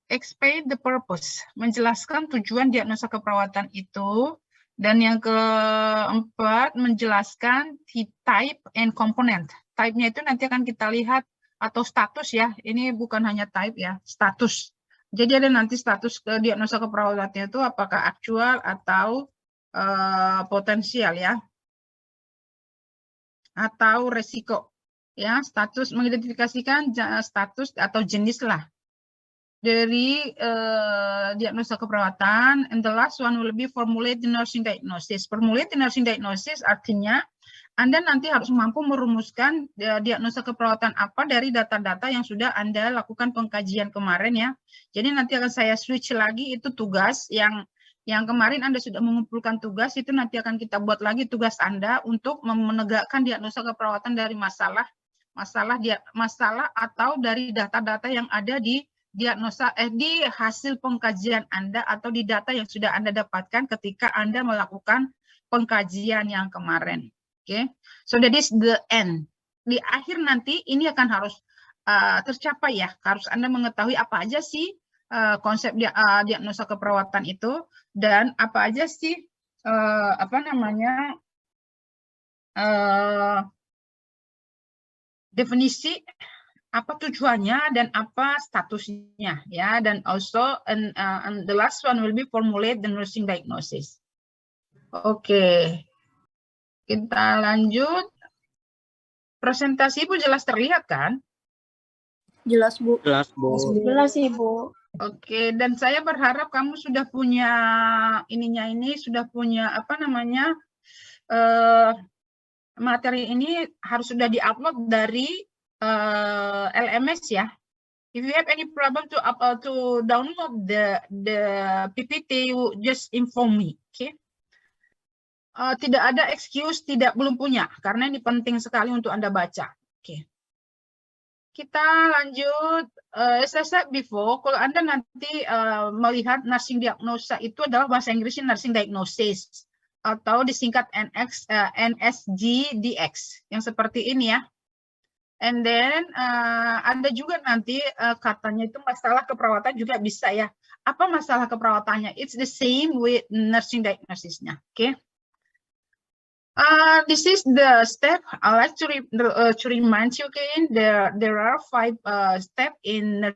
explain the purpose, menjelaskan tujuan diagnosa keperawatan itu. Dan yang keempat, menjelaskan type and component. Type-nya itu nanti akan kita lihat, atau status ya, ini bukan hanya type ya, status. Jadi ada nanti status diagnosa keperawatannya itu apakah aktual atau potensial ya, atau resiko ya. Status mengidentifikasikan status atau jenis lah dari diagnosa keperawatan. And the last one will be formulate the nursing diagnosis. Formulate the nursing diagnosis artinya Anda nanti harus mampu merumuskan diagnosa keperawatan apa dari data-data yang sudah Anda lakukan pengkajian kemarin ya. Jadi nanti akan saya switch lagi, itu tugas yang kemarin Anda sudah mengumpulkan tugas, itu nanti akan kita buat lagi tugas Anda untuk menegakkan diagnosa keperawatan dari masalah atau dari data-data yang ada di diagnosa di hasil pengkajian Anda atau di data yang sudah Anda dapatkan ketika Anda melakukan pengkajian yang kemarin. Oke, so that is the end. Di akhir nanti ini akan harus tercapai ya. Harus Anda mengetahui apa aja sih konsep diagnosa keperawatan itu, dan apa aja sih definisi, apa tujuannya, dan apa statusnya ya. Dan also and the last one will be formulate the nursing diagnosis. Oke. Kita lanjut. Presentasi Bu jelas terlihat kan? Jelas Bu. Jelas Bu. Jelas Ibu. Oke, dan saya berharap kamu sudah punya sudah punya materi ini harus sudah diupload dari LMS ya. If you have any problem to download the PPT, you just inform me. Okay? Tidak ada excuse belum punya, karena ini penting sekali untuk Anda baca. Oke. Kita lanjut. As I said before, kalau Anda nanti melihat nursing diagnosa itu adalah bahasa Inggrisnya nursing diagnosis atau disingkat NSGDX yang seperti ini ya. And then ada juga nanti katanya itu masalah keperawatan juga bisa ya. Apa masalah keperawatannya? It's the same with nursing diagnosisnya. Oke. This is the step. I like to remind you again. There are 5 steps in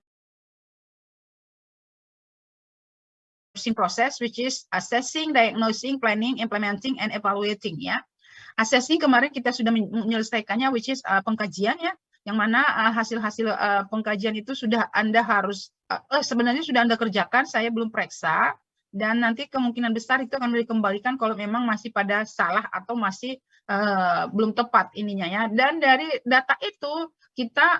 nursing process, which is assessing, diagnosing, planning, implementing, and evaluating. Ya, assessing kemarin kita sudah menyelesaikannya, which is pengkajian ya, yang mana hasil-hasil pengkajian itu sudah Anda harus sebenarnya sudah Anda kerjakan. Saya belum periksa. Dan nanti kemungkinan besar itu akan dikembalikan kalau memang masih pada salah atau masih belum tepat ininya ya. Dan dari data itu kita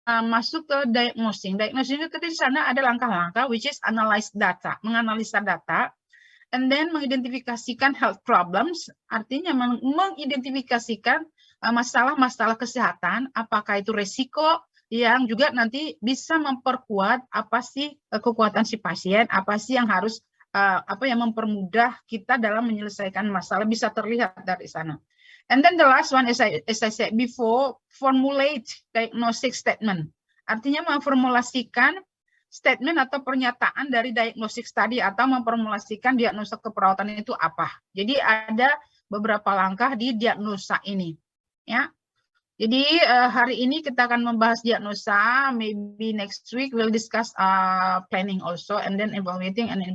masuk ke diagnosing. Diagnosing itu di sana ada langkah-langkah, which is analyze data, menganalisa data, and then mengidentifikasikan health problems, artinya mengidentifikasikan masalah-masalah kesehatan, apakah itu resiko, yang juga nanti bisa memperkuat apa sih kekuatan si pasien, apa sih yang harus yang mempermudah kita dalam menyelesaikan masalah, bisa terlihat dari sana. And then the last one, as I said before, formulate diagnostic statement. Artinya memformulasikan statement atau pernyataan dari diagnostic study atau memformulasikan diagnosa keperawatan itu apa. Jadi ada beberapa langkah di diagnosa ini, ya. Jadi hari ini kita akan membahas diagnosa, maybe next week we'll discuss planning also, and then evaluating and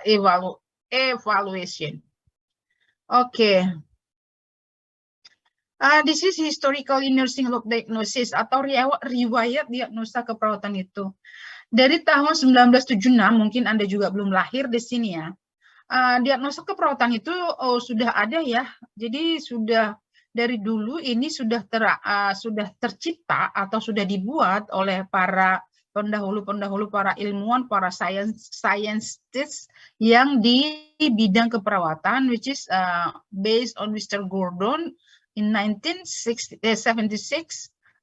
evaluation. Okay. This is historical nursing look diagnosis atau riwayat diagnosa keperawatan itu. Dari tahun 1976, mungkin Anda juga belum lahir di sini ya. Diagnosa keperawatan itu sudah ada ya. Jadi sudah dari dulu ini sudah tercipta atau sudah dibuat oleh para pendahulu-pendahulu, para ilmuwan, para scientists yang di bidang keperawatan, which is based on Mr. Gordon in 1976.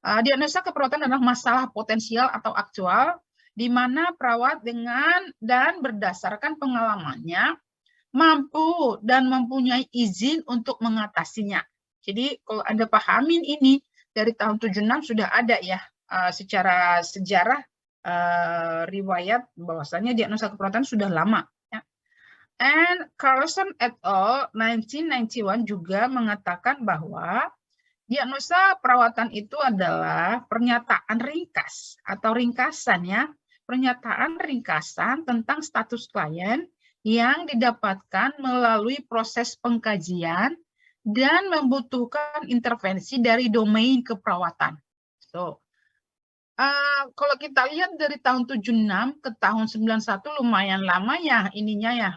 Diagnosa keperawatan adalah masalah potensial atau aktual, di mana perawat dengan dan berdasarkan pengalamannya mampu dan mempunyai izin untuk mengatasinya. Jadi kalau Anda pahamin ini dari tahun 76 sudah ada ya secara sejarah riwayat bahwasanya diagnosa keperawatan sudah lama. Ya. And Carlson et al. 1991 juga mengatakan bahwa diagnosa perawatan itu adalah pernyataan ringkas atau ringkasan ya, pernyataan ringkasan tentang status klien yang didapatkan melalui proses pengkajian dan membutuhkan intervensi dari domain keperawatan. So, kalau kita lihat dari tahun 76 ke tahun 91 lumayan lama ya ininya ya,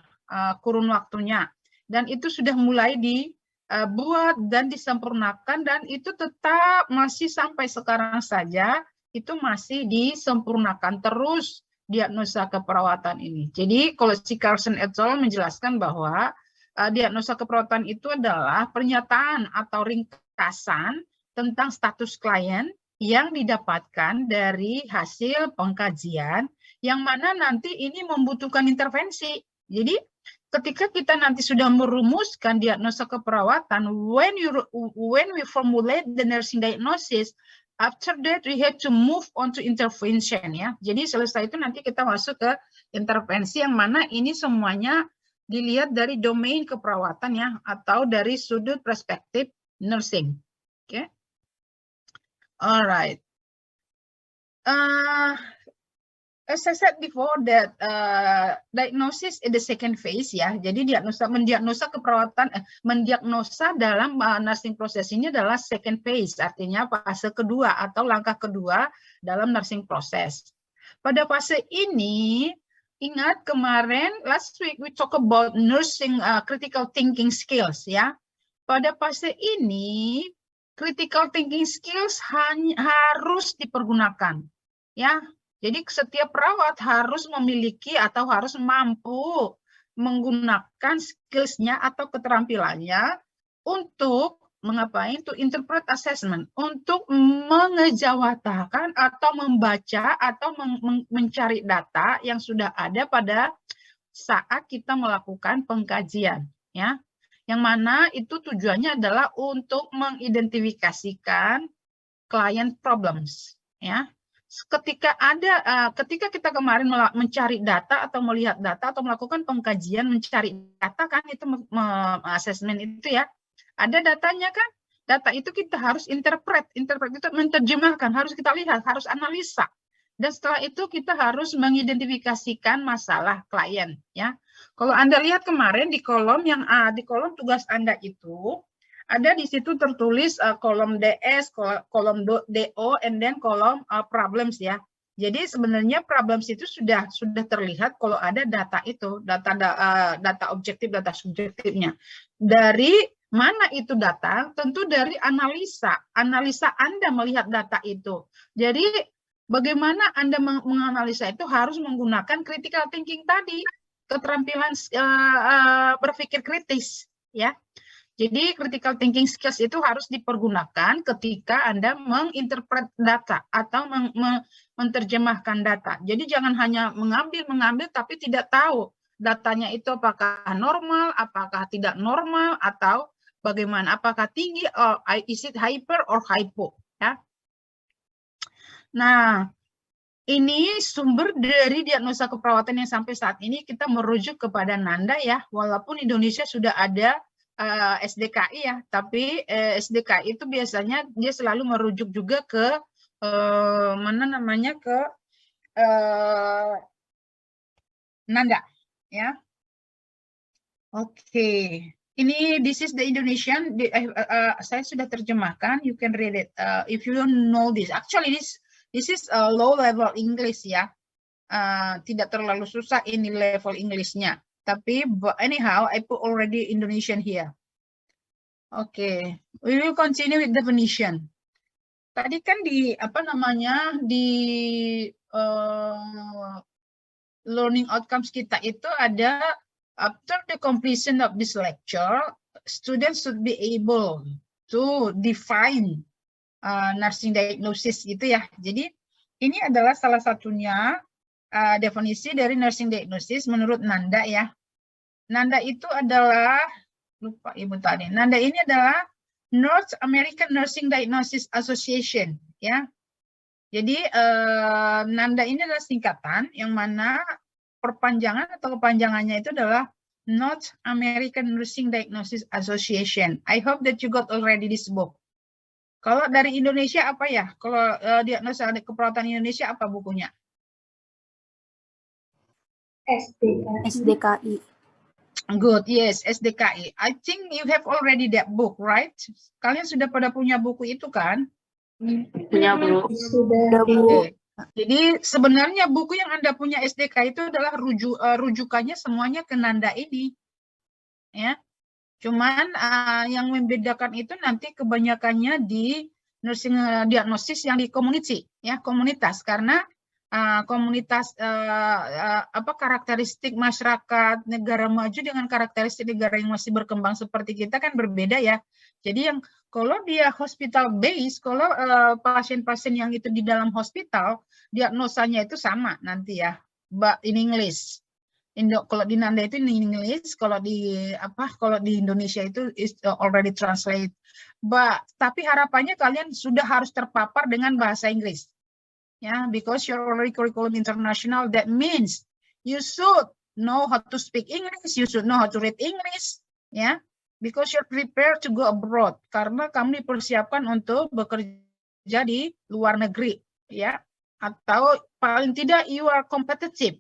kurun waktunya. Dan itu sudah mulai dibuat dan disempurnakan, dan itu tetap masih sampai sekarang saja itu masih disempurnakan terus diagnosa keperawatan ini. Jadi kalau si Carlson et al. Menjelaskan bahwa diagnosa keperawatan itu adalah pernyataan atau ringkasan tentang status klien yang didapatkan dari hasil pengkajian yang mana nanti ini membutuhkan intervensi. Jadi ketika kita nanti sudah merumuskan diagnosa keperawatan, when we formulate the nursing diagnosis, after that we have to move on to intervention ya. Jadi selesai itu nanti kita masuk ke intervensi yang mana ini semuanya dilihat dari domain keperawatan ya, atau dari sudut perspektif nursing. Oke. Alright. As I said before that diagnosis is the second phase ya. Jadi mendiagnosa keperawatan, mendiagnosa dalam nursing proses ini adalah second phase, artinya fase kedua atau langkah kedua dalam nursing proses. Pada fase ini, ingat kemarin last week we talk about nursing critical thinking skills ya. Pada fase ini critical thinking skills harus dipergunakan ya. Jadi setiap perawat harus memiliki atau harus mampu menggunakan skills-nya atau keterampilannya untuk mengapain? To interpret assessment, untuk mengejawatakan atau membaca atau mencari data yang sudah ada pada saat kita melakukan pengkajian ya. Yang mana itu tujuannya adalah untuk mengidentifikasikan client problems ya. Ketika kita kemarin mencari data atau melihat data atau melakukan pengkajian mencari data kan, itu assessment itu ya, ada datanya kan, data itu kita harus interpret itu menerjemahkan, harus kita lihat, harus analisa, dan setelah itu kita harus mengidentifikasikan masalah klien ya. Kalau Anda lihat kemarin di kolom di kolom tugas Anda itu ada di situ tertulis kolom DS, kolom DO, and then kolom problems ya. Jadi sebenarnya problems itu sudah terlihat kalau ada data itu, data objektif, data subjektifnya. Dari mana itu data? Tentu dari analisa Anda melihat data itu. Jadi bagaimana Anda menganalisa itu harus menggunakan critical thinking tadi, keterampilan berpikir kritis ya. Jadi critical thinking skills itu harus dipergunakan ketika Anda menginterpret data atau menerjemahkan data. Jadi jangan hanya mengambil tapi tidak tahu datanya itu apakah normal, apakah tidak normal, atau bagaimana, apakah tinggi, or is it hyper or hypo ya. Nah, ini sumber dari diagnosa keperawatan yang sampai saat ini kita merujuk kepada Nanda ya, walaupun Indonesia sudah ada SDKI ya, tapi SDKI itu biasanya dia selalu merujuk juga ke Nanda ya. Oke. Ini this is the Indonesian. Saya sudah terjemahkan. You can read it. If you don't know this, actually this is a low level English ya. Tidak terlalu susah ini level Englishnya. Tapi anyhow, I put already Indonesian here. Okay, we will continue with definition. Tadi kan di learning outcomes kita itu ada, after the completion of this lecture, students should be able to define nursing diagnosis gitu ya. Jadi ini adalah salah satunya definisi dari nursing diagnosis menurut Nanda ya. Nanda itu adalah, lupa Ibu tadi, Nanda ini adalah North American Nursing Diagnosis Association ya. Jadi NANDA ini adalah singkatan yang mana perpanjangan atau kepanjangannya itu adalah North American Nursing Diagnosis Association. I hope that you got already this book. Kalau dari Indonesia apa ya? Kalau diagnosa keperawatan Indonesia apa bukunya? SDKI. Good, yes, SDKI. I think you have already that book, right? Kalian sudah pada punya buku itu kan? Punya, Bu. Sudah, Bu. Okay. Jadi sebenarnya buku yang Anda punya SDK itu adalah rujukannya semuanya ke NANDA ini. Ya. Cuman yang membedakan itu nanti kebanyakannya di nursing diagnosis yang di community, ya, komunitas, karena komunitas karakteristik masyarakat negara maju dengan karakteristik negara yang masih berkembang seperti kita kan berbeda ya. Jadi yang kalau dia hospital base, kalau pasien-pasien yang itu di dalam hospital, diagnosanya itu sama nanti ya, but in English. Kalau di NANDA itu in English, kalau di Indonesia itu is already translate. Tapi harapannya kalian sudah harus terpapar dengan bahasa Inggris. Ya, because you're already curriculum international, that means you should know how to speak English, you should know how to read English, ya. Because you're prepared to go abroad, karena kamu dipersiapkan untuk bekerja di luar negeri, ya. Atau paling tidak you are competitive.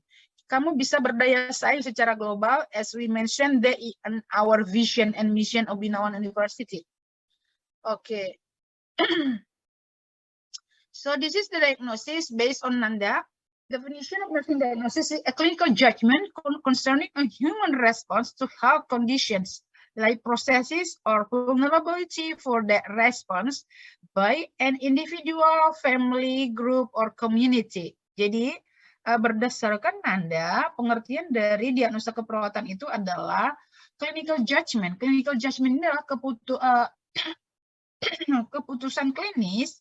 Kamu bisa berdaya saing secara global, as we mentioned in our vision and mission of Binawan University. Okay. So this is the diagnosis based on NANDA. Definition of nursing diagnosis is a clinical judgment concerning a human response to health conditions, like processes or vulnerability for that response by an individual, family, group, or community. Jadi berdasarkan NANDA, pengertian dari diagnosa keperawatan itu adalah clinical judgment. Clinical judgment ini adalah keputusan klinis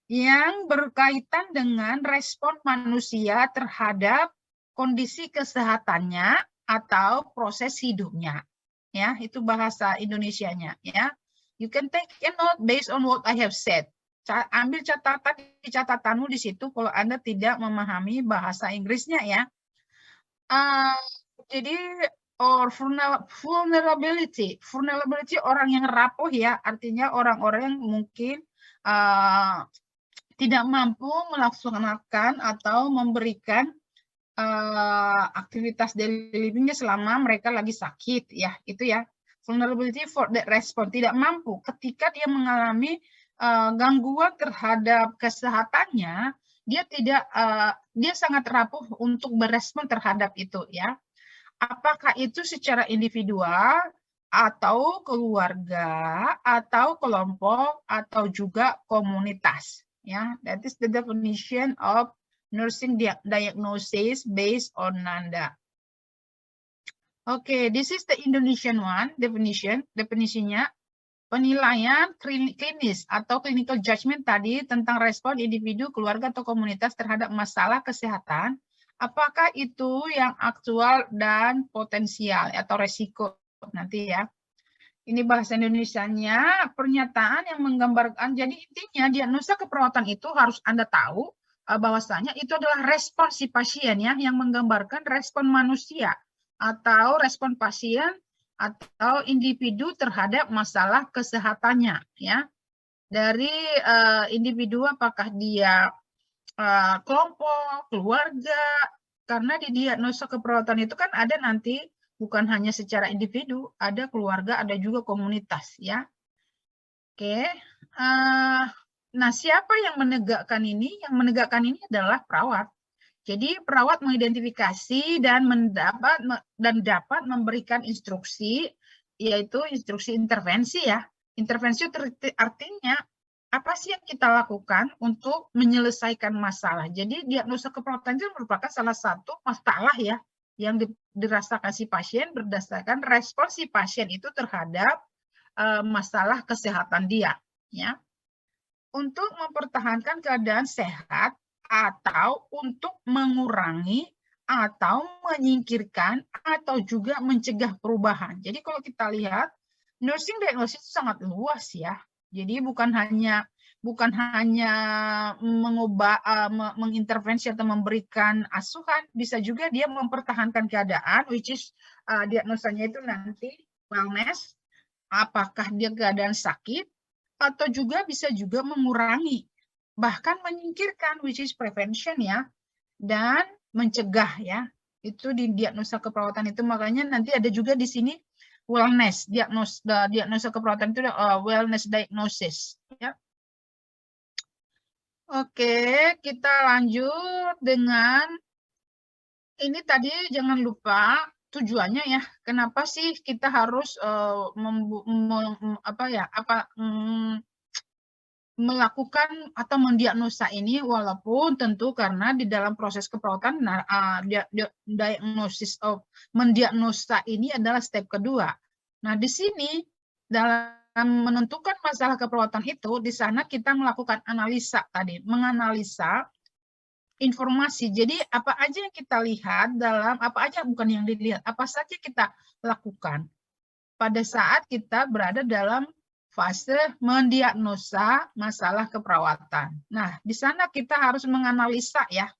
yang berkaitan dengan respon manusia terhadap kondisi kesehatannya atau proses hidupnya. Ya, itu bahasa Indonesianya ya. You can take a note based on what I have said. Ambil catatan di catatanmu di situ kalau Anda tidak memahami bahasa Inggrisnya ya. Jadi vulnerability orang yang rapuh ya, artinya orang-orang yang mungkin tidak mampu melaksanakan atau memberikan aktivitas daily living-nya selama mereka lagi sakit ya, itu ya. Vulnerability for that response, tidak mampu ketika dia mengalami gangguan terhadap kesehatannya, dia sangat rapuh untuk berespon terhadap itu ya. Apakah itu secara individual atau keluarga atau kelompok atau juga komunitas ya. That is the definition of nursing diagnosis based on NANDA. Okay, this is the Indonesian one definisinya. Penilaian klinis atau clinical judgment tadi tentang respon individu, keluarga, atau komunitas terhadap masalah kesehatan, apakah itu yang aktual dan potensial atau resiko nanti ya. Ini bahasa Indonesianya, pernyataan yang menggambarkan, jadi intinya diagnosa keperawatan itu harus Anda tahu bahwasanya itu adalah respon si pasien ya, yang menggambarkan respon manusia atau respon pasien atau individu terhadap masalah kesehatannya ya, dari individu apakah dia kelompok, keluarga, karena di diagnosa keperawatan itu kan ada nanti bukan hanya secara individu, ada keluarga, ada juga komunitas ya. Oke, nah siapa yang menegakkan ini? Yang menegakkan ini adalah perawat. Jadi perawat mengidentifikasi dan dapat memberikan instruksi, yaitu instruksi intervensi ya. Intervensi artinya apa sih yang kita lakukan untuk menyelesaikan masalah. Jadi diagnosa keperawatan itu merupakan salah satu masalah ya yang dirasakan si pasien berdasarkan respon si pasien itu terhadap masalah kesehatan dia ya. Untuk mempertahankan keadaan sehat atau untuk mengurangi atau menyingkirkan atau juga mencegah perubahan. Jadi kalau kita lihat nursing diagnosis itu sangat luas ya. Jadi bukan hanya bukan hanya mengubah, mengintervensi atau memberikan asuhan, bisa juga dia mempertahankan keadaan, which is diagnosanya itu nanti wellness, apakah dia keadaan sakit, atau juga bisa juga mengurangi, bahkan menyingkirkan, which is prevention ya, dan mencegah ya. Itu di diagnosa keperawatan itu, makanya nanti ada juga di sini wellness, diagnosa keperawatan itu wellness diagnosis ya. Oke, kita lanjut dengan ini tadi, jangan lupa tujuannya ya. Kenapa sih kita harus melakukan atau mendiagnosa ini, walaupun tentu karena di dalam proses keperawatan mendiagnosa ini adalah step kedua. Nah, di sini dalam menentukan masalah keperawatan itu, di sana kita melakukan analisa tadi, menganalisa informasi. Jadi apa aja yang kita lihat bukan yang dilihat, apa saja kita lakukan pada saat kita berada dalam fase mendiagnosa masalah keperawatan. Nah, di sana kita harus menganalisa ya,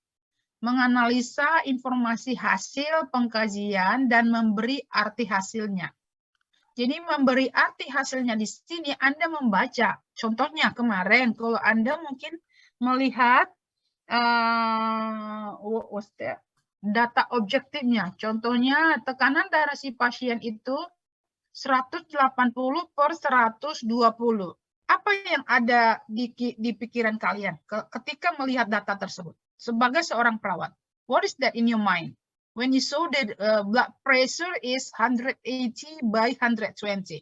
menganalisa informasi hasil pengkajian dan memberi arti hasilnya. Jadi memberi arti hasilnya di sini Anda membaca. Contohnya kemarin kalau Anda mungkin melihat data objektifnya. Contohnya tekanan darah si pasien itu 180/120. Apa yang ada di pikiran kalian ketika melihat data tersebut? Sebagai seorang perawat, what is that in your mind? When you saw that blood pressure is 180/120.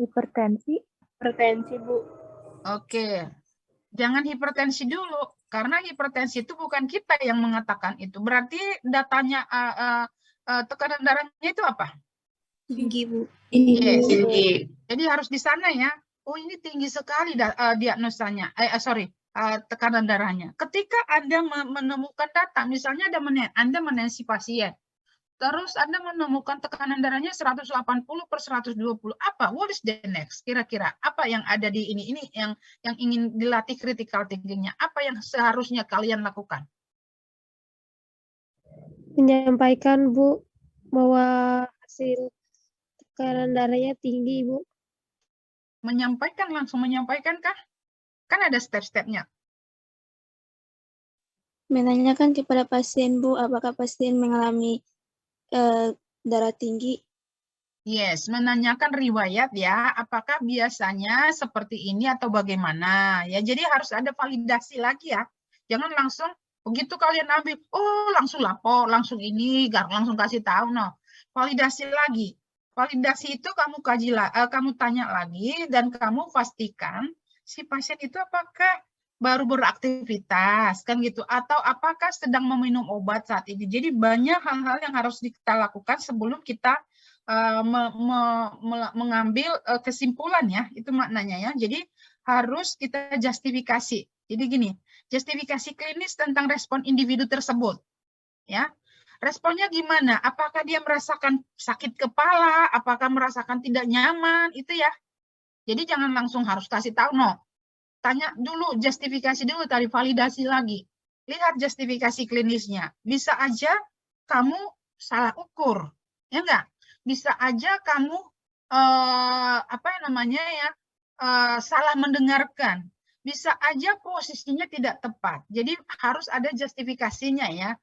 Hipertensi. Hipertensi, Bu. Oke. Jangan hipertensi dulu, karena hipertensi itu bukan kita yang mengatakan itu. Berarti datanya tekanan darahnya itu apa? Tinggi, Bu. Yes. Tinggi. Jadi harus di sana ya. Oh, ini tinggi sekali diagnosanya. Tekanan darahnya. Ketika Anda menemukan data, misalnya Anda menensi pasien, terus Anda menemukan tekanan darahnya 180/120. Apa? What is the next? Kira-kira apa yang ada di ini? Ini yang ingin dilatih critical thinking-nya. Apa yang seharusnya kalian lakukan? Menyampaikan, Bu, bahwa hasil tekanan darahnya tinggi, Bu. Menyampaikan, langsung menyampaikan kah? Kan ada step-stepnya. Menanyakan kepada pasien, Bu, apakah pasien mengalami darah tinggi. Yes, menanyakan riwayat ya, apakah biasanya seperti ini atau bagaimana ya. Jadi harus ada validasi lagi ya. Jangan langsung begitu kalian ambil, oh langsung lapor, langsung ini, langsung kasih tahu. No, validasi lagi. Validasi itu kamu kamu tanya lagi dan kamu pastikan si pasien itu apakah baru beraktivitas kan gitu, atau apakah sedang meminum obat saat ini. Jadi banyak hal-hal yang harus kita lakukan sebelum kita mengambil kesimpulan ya, itu maknanya ya. Jadi harus kita justifikasi. Jadi gini, justifikasi klinis tentang respon individu tersebut ya. Responnya gimana? Apakah dia merasakan sakit kepala, apakah merasakan tidak nyaman, itu ya. Jadi jangan langsung harus kasih tahu, no. Tanya dulu, justifikasi dulu, tadi validasi lagi. Lihat justifikasi klinisnya. Bisa aja kamu salah ukur, ya enggak? Bisa aja kamu salah mendengarkan. Bisa aja posisinya tidak tepat. Jadi harus ada justifikasinya ya.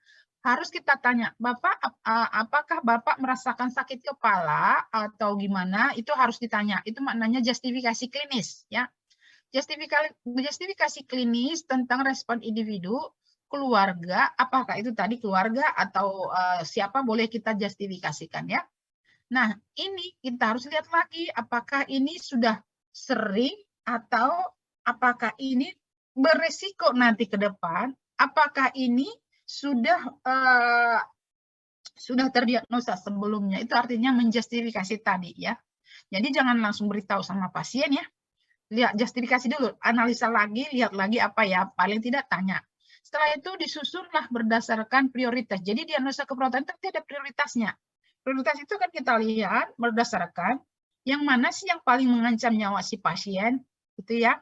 Harus kita tanya, Bapak, apakah Bapak merasakan sakit kepala atau gimana? Itu harus ditanya. Itu maknanya justifikasi klinis ya. Justifikasi klinis tentang respon individu, keluarga, apakah itu tadi keluarga atau siapa boleh kita justifikasikan ya. Nah, ini kita harus lihat lagi apakah ini sudah sering atau apakah ini beresiko nanti ke depan, apakah ini sudah terdiagnosa sebelumnya. Itu artinya menjustifikasi tadi ya. Jadi jangan langsung beritahu sama pasien ya. Lihat justifikasi dulu, analisa lagi, lihat lagi apa ya, paling tidak tanya. Setelah itu disusunlah berdasarkan prioritas. Jadi diagnosa keperawatan itu ada prioritasnya. Prioritas itu kan kita lihat berdasarkan yang mana sih yang paling mengancam nyawa si pasien, gitu ya.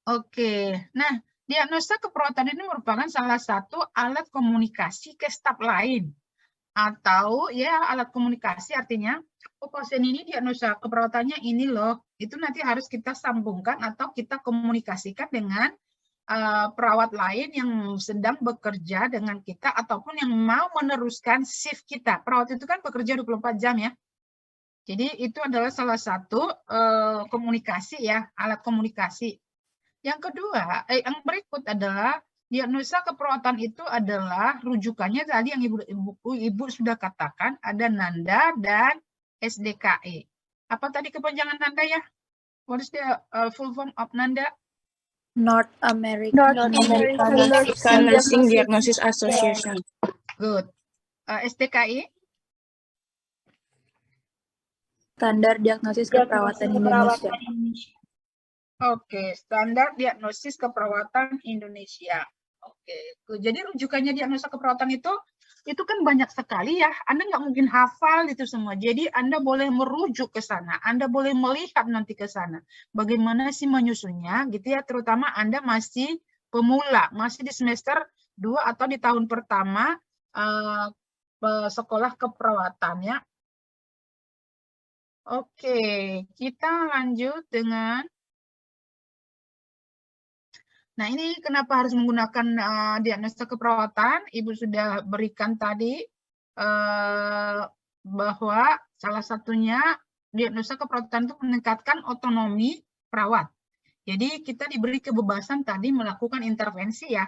Oke, nah diagnosa keperawatan ini merupakan salah satu alat komunikasi ke staf lain. Atau ya alat komunikasi artinya, oh pasien ini diagnosa keperawatannya ini loh, itu nanti harus kita sambungkan atau kita komunikasikan dengan perawat lain yang sedang bekerja dengan kita ataupun yang mau meneruskan shift kita. Perawat itu kan bekerja 24 jam ya. Jadi itu adalah salah satu komunikasi ya, alat komunikasi. Yang kedua, yang berikut adalah diagnosa keperawatan itu adalah rujukannya tadi yang ibu sudah katakan, ada NANDA dan SDKE. Apa tadi kepanjangan NANDA ya? What is the full form of NANDA? North American Nursing Diagnosis Association. Good. SDKE? Standar Diagnosis Keperawatan Indonesia. Oke, Standar Diagnosis Keperawatan Indonesia. Oke, jadi rujukannya diagnosa keperawatan itu kan banyak sekali ya. Anda nggak mungkin hafal itu semua. Jadi Anda boleh merujuk ke sana. Anda boleh melihat nanti ke sana. Bagaimana sih menyusunnya gitu ya. Terutama Anda masih pemula, masih di semester 2 atau di tahun pertama sekolah keperawatan ya. Oke, kita lanjut dengan nah, ini kenapa harus menggunakan diagnosa keperawatan? Ibu sudah berikan tadi bahwa salah satunya diagnosa keperawatan itu meningkatkan otonomi perawat. Jadi kita diberi kebebasan tadi melakukan intervensi ya,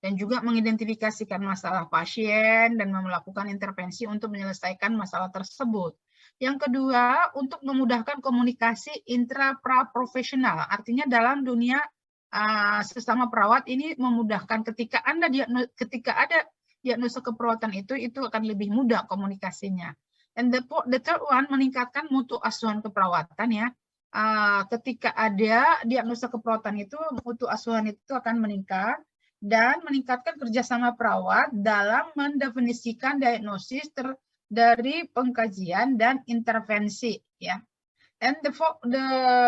dan juga mengidentifikasikan masalah pasien dan melakukan intervensi untuk menyelesaikan masalah tersebut. Yang kedua, untuk memudahkan komunikasi intra-profesional, artinya dalam dunia sesama perawat ini memudahkan ketika ada diagnosa keperawatan itu akan lebih mudah komunikasinya. And the third one, meningkatkan mutu asuhan keperawatan ya. Ketika ada diagnosa keperawatan itu, mutu asuhan itu akan meningkat dan meningkatkan kerjasama perawat dalam mendefinisikan diagnosis dari pengkajian dan intervensi ya. And the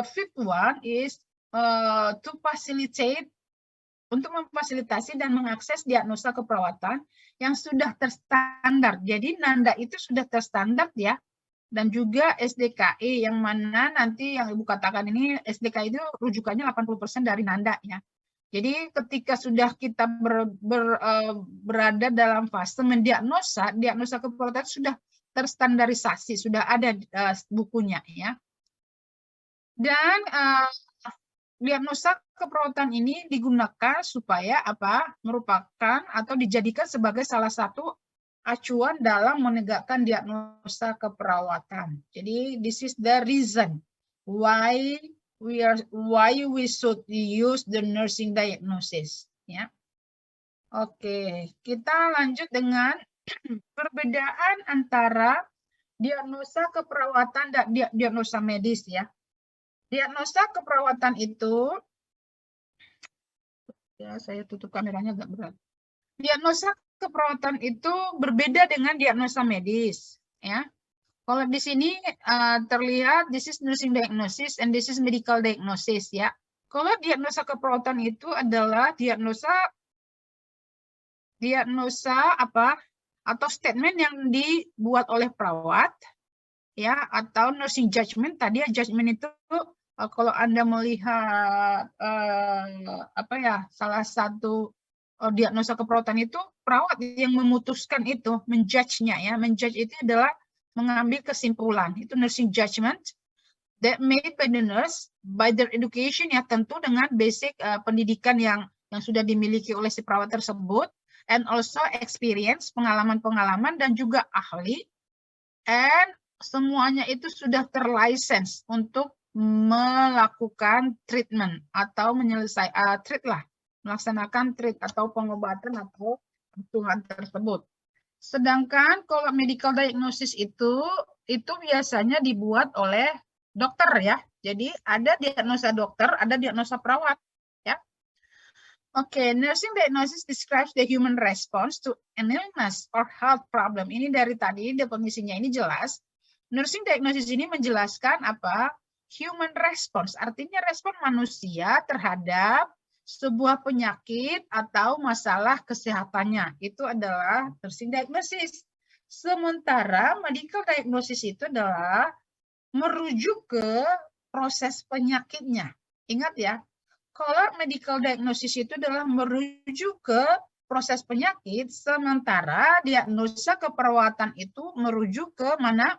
fifth one is to facilitate, untuk memfasilitasi dan mengakses diagnosa keperawatan yang sudah terstandar. Jadi NANDA itu sudah terstandar ya, dan juga SDKE yang mana nanti yang Ibu katakan ini SDKE itu rujukannya 80% dari NANDA ya. Jadi ketika sudah kita berada dalam fase mendiagnosa, diagnosa keperawatan sudah terstandarisasi, sudah ada bukunya ya. Dan diagnosa keperawatan ini digunakan supaya merupakan atau dijadikan sebagai salah satu acuan dalam menegakkan diagnosa keperawatan. Jadi this is the reason why we should use the nursing diagnosis ya. Oke, kita lanjut dengan perbedaan antara diagnosa keperawatan dan diagnosa medis ya. Diagnosa keperawatan itu, ya saya tutup kameranya agak berat. Diagnosa keperawatan itu berbeda dengan diagnosa medis, ya. Kalau di sini terlihat this is nursing diagnosis and this is medical diagnosis, ya. Kalau diagnosa keperawatan itu adalah diagnosa atau statement yang dibuat oleh perawat, ya, atau nursing judgment. Tadi judgment itu kalau Anda melihat salah satu diagnosa keperawatan itu perawat yang memutuskan itu, menjudge-nya ya. Menjudge itu adalah mengambil kesimpulan. Itu nursing judgment that made by the nurse by their education ya, tentu dengan basic pendidikan yang sudah dimiliki oleh si perawat tersebut, and also experience, pengalaman-pengalaman dan juga ahli, and semuanya itu sudah terlicense untuk melakukan treatment atau melaksanakan treat atau pengobatan atau kebutuhan tersebut. Sedangkan kalau medical diagnosis itu biasanya dibuat oleh dokter ya. Jadi ada diagnosa dokter, ada diagnosa perawat ya. Oke, nursing diagnosis describes the human response to an illness or health problem. Ini dari tadi definisinya ini jelas. Nursing diagnosis ini menjelaskan apa? Human response, artinya respon manusia terhadap sebuah penyakit atau masalah kesehatannya. Itu adalah nursing diagnosis. Sementara medical diagnosis itu adalah merujuk ke proses penyakitnya. Ingat ya, kalau medical diagnosis itu adalah merujuk ke proses penyakit, sementara diagnosa keperawatan itu merujuk ke mana?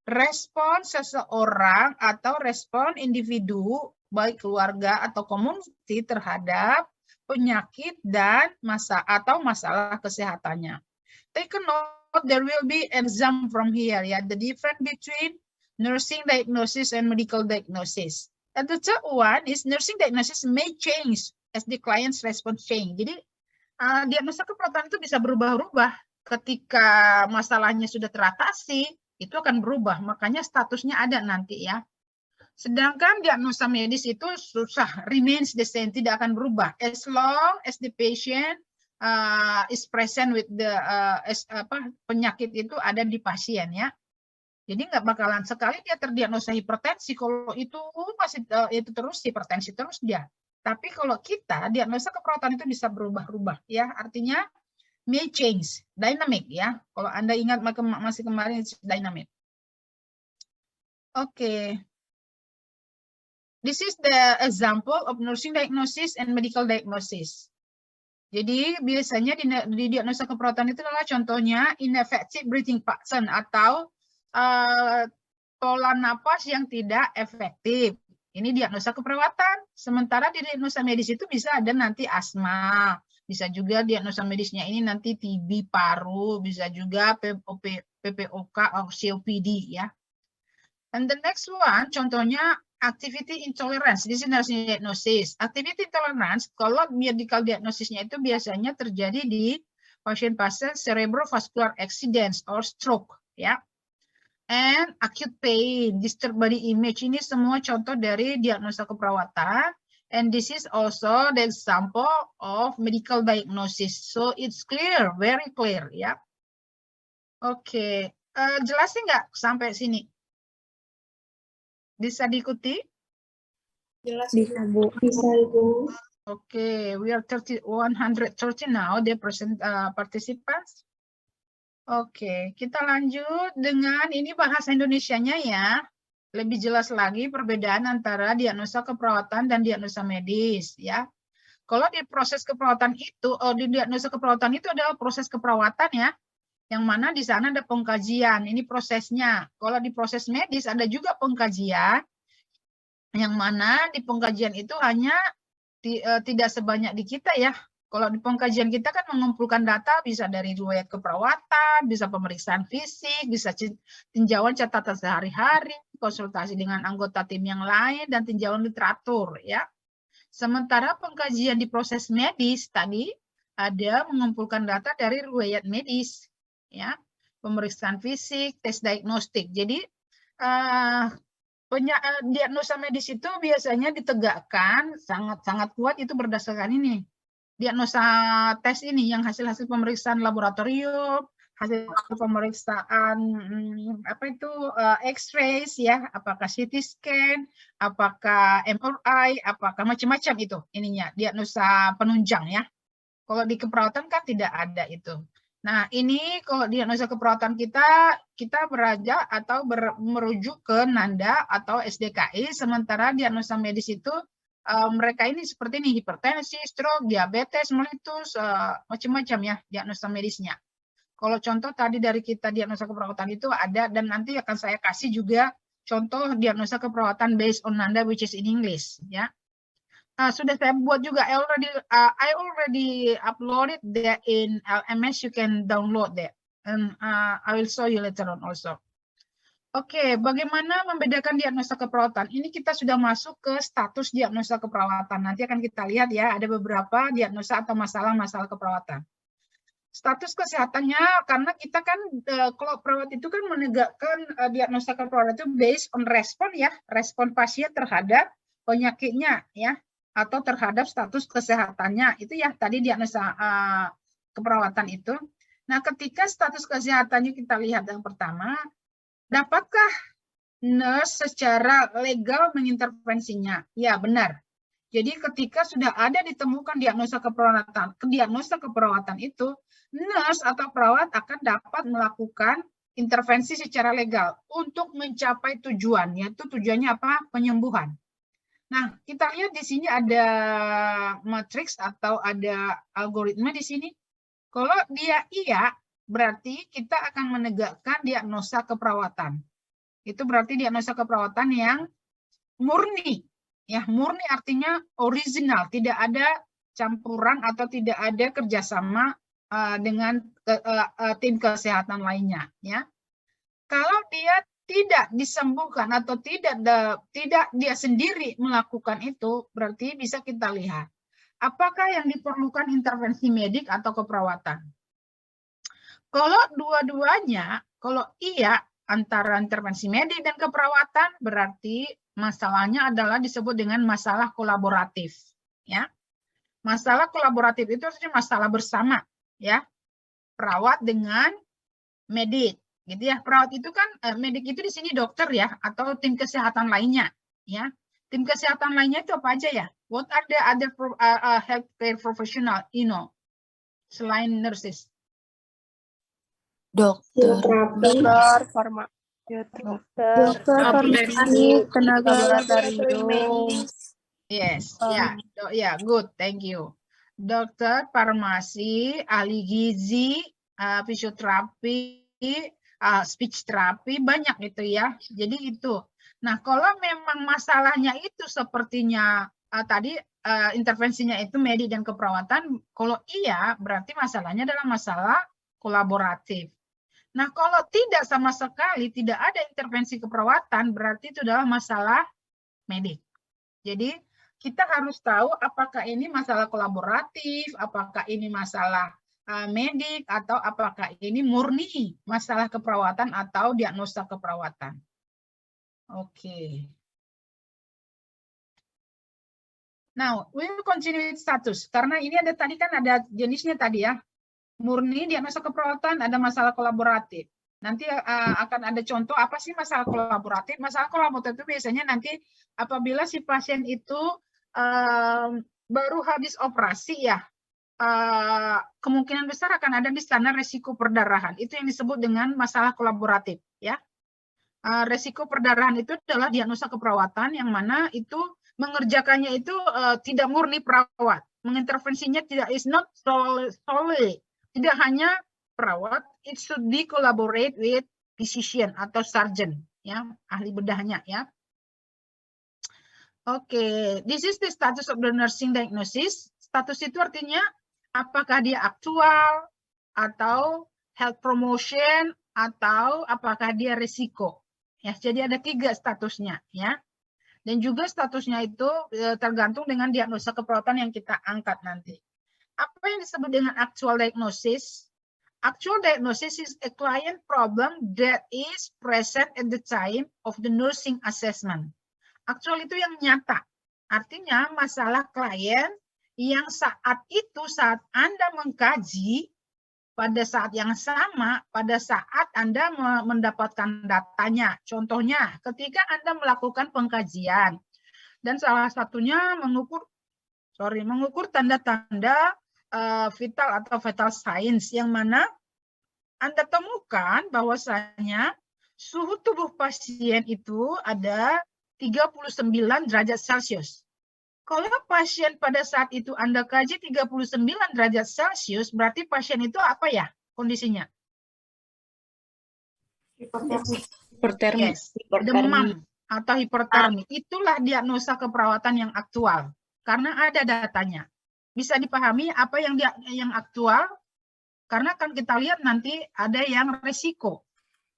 Respon seseorang atau respon individu, baik keluarga atau komuniti terhadap penyakit dan masalah kesehatannya. Take a note, there will be exam from here, ya, the difference between nursing diagnosis and medical diagnosis. And the third one is nursing diagnosis may change as the client's response change. Jadi diagnosa keperawatan itu bisa berubah-ubah ketika masalahnya sudah teratasi, itu akan berubah, makanya statusnya ada nanti ya. Sedangkan diagnosa medis itu susah, remains the same, tidak akan berubah as long as the patient is present with the penyakit itu ada di pasien ya. Jadi nggak bakalan sekali dia terdiagnosa hipertensi, kalau itu masih itu terus hipertensi terus dia. Tapi kalau kita diagnosa keperawatan itu bisa berubah-ubah ya, artinya may change, dynamic ya. Kalau Anda ingat masih kemarin dynamic. Oke. This is the example of nursing diagnosis and medical diagnosis. Jadi biasanya di diagnosa keperawatan itu adalah contohnya ineffective breathing pattern atau pola napas yang tidak efektif. Ini diagnosa keperawatan. Sementara di diagnosa medis itu bisa ada nanti asma, bisa juga diagnosa medisnya ini nanti TB paru, bisa juga PPOK atau COPD ya. And the next one contohnya activity intolerance. This is nursing diagnosis. Activity intolerance kalau medical diagnosisnya itu biasanya terjadi di pasien-pasien cerebrovascular accidents or stroke ya. And acute pain, disturbed body image, ini semua contoh dari diagnosa keperawatan. And this is also the example of medical diagnosis. So it's clear, very clear ya. Oke, jelasin nggak sampai sini? Bisa diikuti? Jelas. Bisa, Bu. Bisa, Ibu. Oke, we are 130 now, the present participants. Oke, kita lanjut dengan ini bahasa Indonesianya ya. Lebih jelas lagi perbedaan antara diagnosa keperawatan dan diagnosa medis ya. Kalau di proses keperawatan itu, di diagnosa keperawatan itu adalah proses keperawatan ya, yang mana di sana ada pengkajian, ini prosesnya. Kalau di proses medis ada juga pengkajian, yang mana di pengkajian itu hanya tidak sebanyak di kita ya. Kalau di pengkajian kita kan mengumpulkan data bisa dari riwayat keperawatan, bisa pemeriksaan fisik, bisa tinjauan catatan sehari-hari, konsultasi dengan anggota tim yang lain, dan tinjauan literatur ya. Sementara pengkajian di proses medis tadi ada mengumpulkan data dari riwayat medis ya, pemeriksaan fisik, tes diagnostik. Jadi diagnosa medis itu biasanya ditegakkan sangat kuat itu berdasarkan ini. Diagnosa tes ini yang hasil-hasil pemeriksaan laboratorium, hasil pemeriksaan X-rays ya, apakah CT scan, apakah MRI, apakah macam-macam itu ininya diagnosa penunjang ya. Kalau di keperawatan kan tidak ada itu. Nah, ini kalau diagnosa keperawatan kita beraja atau merujuk ke NANDA atau SDKI, sementara diagnosa medis itu mereka ini seperti ini, hipertensi, stroke, diabetes, melitus, macam-macam ya diagnosa medisnya. Kalau contoh tadi dari kita diagnosa keperawatan itu ada, dan nanti akan saya kasih juga contoh diagnosa keperawatan based on NANDA which is in English ya. Sudah saya buat juga, I already uploaded that in LMS, you can download that, and I will show you later on also. Oke, bagaimana membedakan diagnosa keperawatan? Ini kita sudah masuk ke status diagnosa keperawatan. Nanti akan kita lihat ya, ada beberapa diagnosa atau masalah-masalah keperawatan. Status kesehatannya, karena kita kan, kalau perawat itu kan menegakkan diagnosa keperawatan itu based on respon ya, respon pasien terhadap penyakitnya ya, atau terhadap status kesehatannya. Itu ya tadi diagnosa keperawatan itu. Nah, ketika status kesehatannya kita lihat yang pertama, Dapatkah nurse secara legal mengintervensinya? Ya, benar. Jadi ketika sudah ada ditemukan diagnosa keperawatan itu, nurse atau perawat akan dapat melakukan intervensi secara legal untuk mencapai tujuan, yaitu tujuannya apa? Penyembuhan. Nah, kita lihat di sini ada matriks atau ada algoritma di sini. Kalau dia iya, berarti kita akan menegakkan diagnosa keperawatan. Itu berarti diagnosa keperawatan yang murni. Ya, murni artinya original, tidak ada campuran atau tidak ada kerjasama dengan tim kesehatan lainnya. Ya, kalau dia tidak disembuhkan atau tidak dia sendiri melakukan itu, berarti bisa kita lihat apakah yang diperlukan intervensi medik atau keperawatan. Kalau dua-duanya, kalau iya antara intervensi medik dan keperawatan, berarti masalahnya adalah disebut dengan masalah kolaboratif, ya. Masalah kolaboratif itu artinya masalah bersama, ya. Perawat dengan medik, gitu ya. Perawat itu kan medik itu di sini dokter ya, atau tim kesehatan lainnya, ya. Tim kesehatan lainnya itu apa aja ya? What are the other healthcare professional, selain nurses? Dokter, farmasi, tenaga laboratorium. Yes, ya, good, thank you. Dokter, farmasi, ahli gizi, fisioterapi, speech therapy, banyak itu ya. Jadi itu. Nah, kalau memang masalahnya itu sepertinya tadi intervensinya itu medik dan keperawatan, kalau iya berarti masalahnya adalah masalah kolaboratif. Nah, kalau tidak sama sekali, tidak ada intervensi keperawatan, berarti itu adalah masalah medik. Jadi, kita harus tahu apakah ini masalah kolaboratif, apakah ini masalah medik, atau apakah ini murni masalah keperawatan atau diagnosa keperawatan. Oke. Now, we will continue with status. Karena ini ada tadi kan ada jenisnya tadi ya. Murni diagnosa keperawatan, ada masalah kolaboratif. Nanti akan ada contoh apa sih masalah kolaboratif. Masalah kolaboratif itu biasanya nanti apabila si pasien itu baru habis operasi ya, kemungkinan besar akan ada di sana resiko perdarahan. Itu yang disebut dengan masalah kolaboratif ya. Resiko perdarahan itu adalah diagnosa keperawatan yang mana itu mengerjakannya itu tidak murni perawat. Mengintervensinya tidak is not solely. Tidak hanya perawat, it should be collaborate with physician atau surgeon, ya, ahli bedahnya, ya. Oke, this is the status of the nursing diagnosis. Status itu artinya apakah dia aktual atau health promotion atau apakah dia risiko. Ya, jadi ada 3 statusnya, ya. Dan juga statusnya itu tergantung dengan diagnosa keperawatan yang kita angkat nanti. Apa yang disebut dengan actual diagnosis? Actual diagnosis is a client problem that is present at the time of the nursing assessment. Actual itu yang nyata. Artinya masalah klien yang saat itu, saat Anda mengkaji, pada saat yang sama, pada saat Anda mendapatkan datanya. Contohnya, ketika Anda melakukan pengkajian, dan salah satunya mengukur tanda-tanda vital atau vital signs yang mana Anda temukan bahwasanya suhu tubuh pasien itu ada 39 derajat Celcius. Kalau pasien pada saat itu Anda kaji 39 derajat Celcius, berarti pasien itu apa ya kondisinya? Hipertermi. Yes, demam atau hipertermi. Itulah diagnosa keperawatan yang aktual karena ada datanya. Bisa dipahami apa yang aktual, karena kan kita lihat nanti ada yang resiko,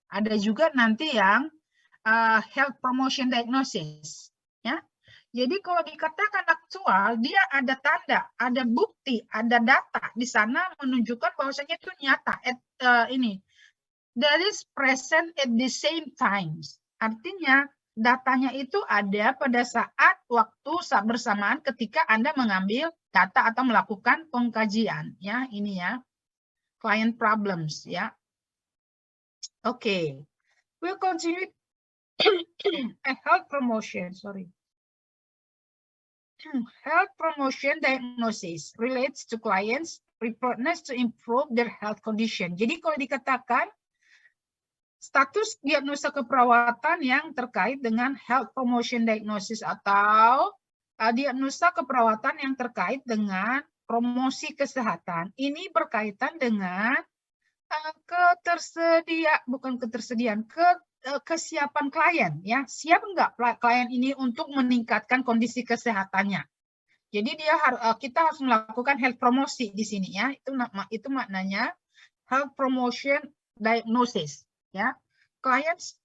ada juga nanti yang health promotion diagnosis, ya. Jadi kalau dikatakan aktual, dia ada tanda, ada bukti, ada data di sana menunjukkan bahwasanya itu nyata. That is present at the same times. Artinya datanya itu ada pada saat bersamaan ketika Anda mengambil data atau melakukan pengkajian, ya, ini ya, client problems, ya. Oke. We'll continue a health promotion, sorry. Health promotion diagnosis relates to clients' preparedness to improve their health condition. Jadi kalau dikatakan status diagnosa keperawatan yang terkait dengan health promotion diagnosis atau diagnosa keperawatan yang terkait dengan promosi kesehatan, ini berkaitan dengan kesiapan klien, ya, siap enggak klien ini untuk meningkatkan kondisi kesehatannya. Jadi kita harus melakukan health promosi di sini, ya. Itu maknanya health promotion diagnosis, ya. Clients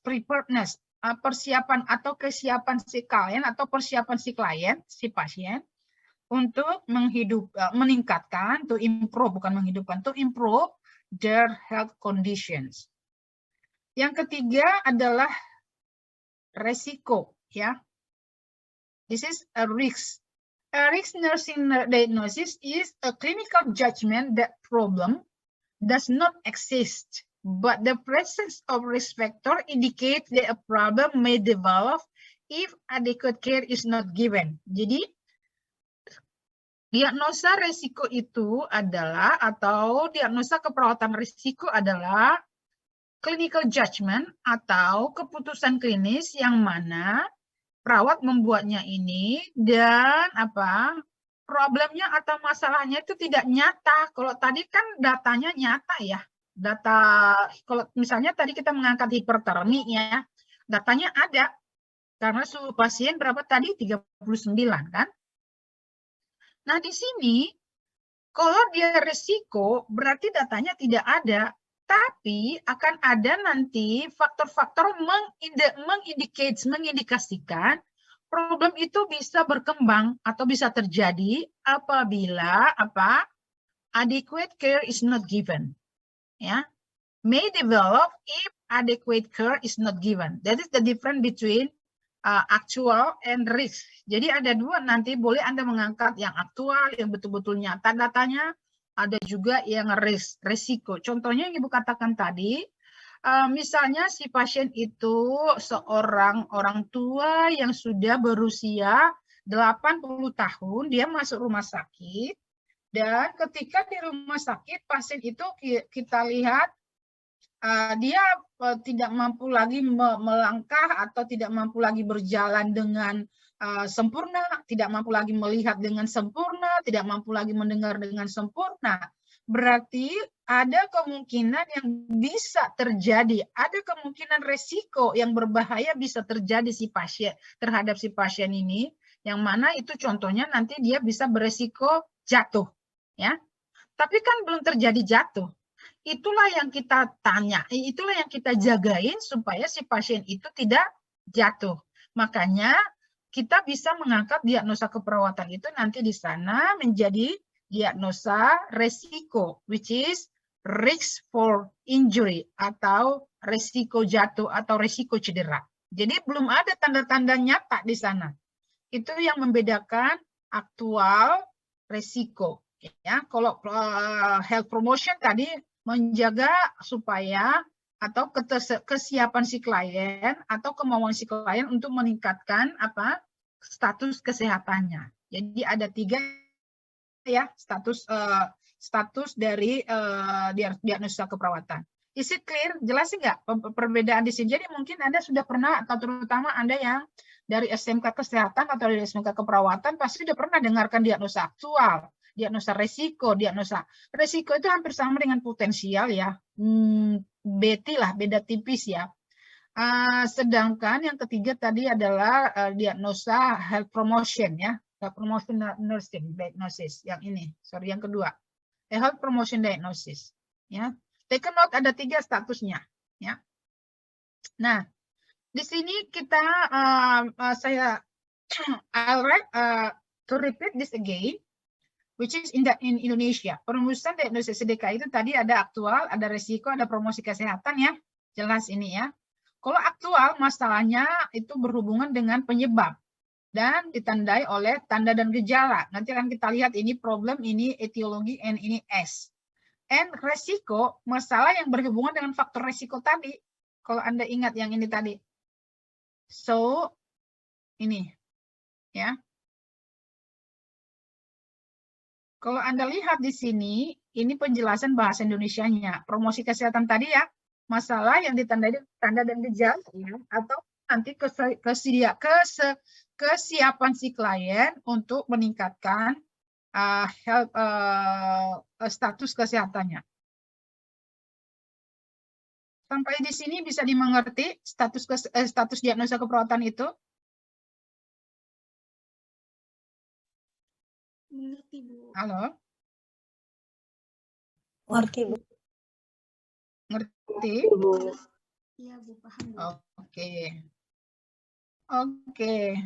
preparedness, persiapan atau kesiapan si klien atau persiapan si klien, si pasien untuk meningkatkan, to improve, bukan menghidupkan, to improve their health conditions. Yang ketiga adalah resiko, ya. This is a risk. A risk nursing diagnosis is a clinical judgment that problem does not exist, but the presence of risk factor indicates that a problem may develop if adequate care is not given. Jadi diagnosa risiko itu adalah, atau diagnosa keperawatan risiko adalah clinical judgment atau keputusan klinis yang mana perawat membuatnya ini dan problemnya atau masalahnya itu tidak nyata. Kalau tadi kan datanya nyata, ya. Data, kalau misalnya tadi kita mengangkat hipertermi, ya, datanya ada. Karena suhu pasien berapa tadi? 39, kan? Nah, di sini kalau dia risiko berarti datanya tidak ada. Tapi akan ada nanti faktor-faktor mengindikasikan problem itu bisa berkembang atau bisa terjadi apabila adequate care is not given, ya. May develop if adequate care is not given. That is the difference between actual and risk. Jadi ada dua, nanti boleh Anda mengangkat yang aktual, yang betul-betul nyata datanya. Ada juga yang resiko. Contohnya yang Ibu katakan tadi, misalnya si pasien itu seorang orang tua yang sudah berusia 80 tahun, dia masuk rumah sakit, dan ketika di rumah sakit pasien itu kita lihat dia tidak mampu lagi melangkah atau tidak mampu lagi berjalan dengan sempurna, tidak mampu lagi melihat dengan sempurna, tidak mampu lagi mendengar dengan sempurna. Berarti ada kemungkinan yang bisa terjadi, ada kemungkinan resiko yang berbahaya bisa terjadi terhadap si pasien ini, yang mana itu contohnya nanti dia bisa beresiko jatuh, ya. Tapi kan belum terjadi jatuh. Itulah yang kita tanya, itulah yang kita jagain supaya si pasien itu tidak jatuh. Makanya kita bisa mengangkat diagnosa keperawatan itu nanti di sana menjadi diagnosa resiko, which is risk for injury atau resiko jatuh atau resiko cedera. Jadi belum ada tanda-tanda nyata di sana. Itu yang membedakan aktual resiko. Ya, kalau health promotion tadi menjaga supaya atau kesiapan si klien atau kemauan si klien untuk meningkatkan status kesehatannya. Jadi ada 3 ya status dari diagnosa keperawatan. Is it clear? Jelas nggak perbedaan di sini? Jadi mungkin Anda sudah pernah, atau terutama Anda yang dari SMK kesehatan atau dari SMK keperawatan pasti sudah pernah dengarkan diagnosa aktual, diagnosa resiko. Diagnosa resiko itu hampir sama dengan potensial, ya. Beda tipis, ya. Sedangkan yang ketiga tadi adalah diagnosa health promotion, ya. Health promotion nursing diagnosis, yang ini. Sorry, yang kedua. Health promotion diagnosis, ya. Take note, ada 3 statusnya, ya. Nah, di sini kita to repeat this again, which is in Indonesia. Perumusan diagnosis DKI itu tadi ada aktual, ada resiko, ada promosi kesehatan, ya. Jelas ini, ya. Kalau aktual, masalahnya itu berhubungan dengan penyebab dan ditandai oleh tanda dan gejala. Nanti akan kita lihat ini problem, ini etiologi, and ini S. And resiko, masalah yang berhubungan dengan faktor resiko tadi. Kalau Anda ingat yang ini tadi. So, ini. Ya. Kalau Anda lihat di sini, ini penjelasan bahasa Indonesianya. Promosi kesehatan tadi ya, masalah yang ditandai tanda dan gejala, ya, atau nanti kesiapan si klien untuk meningkatkan status kesehatannya. Sampai di sini bisa dimengerti status diagnosa keperawatan itu? Mengerti, Bu. Halo? Ngerti, Bu. Ngerti? Iya, Bu, paham, Bu. Oke. Oke.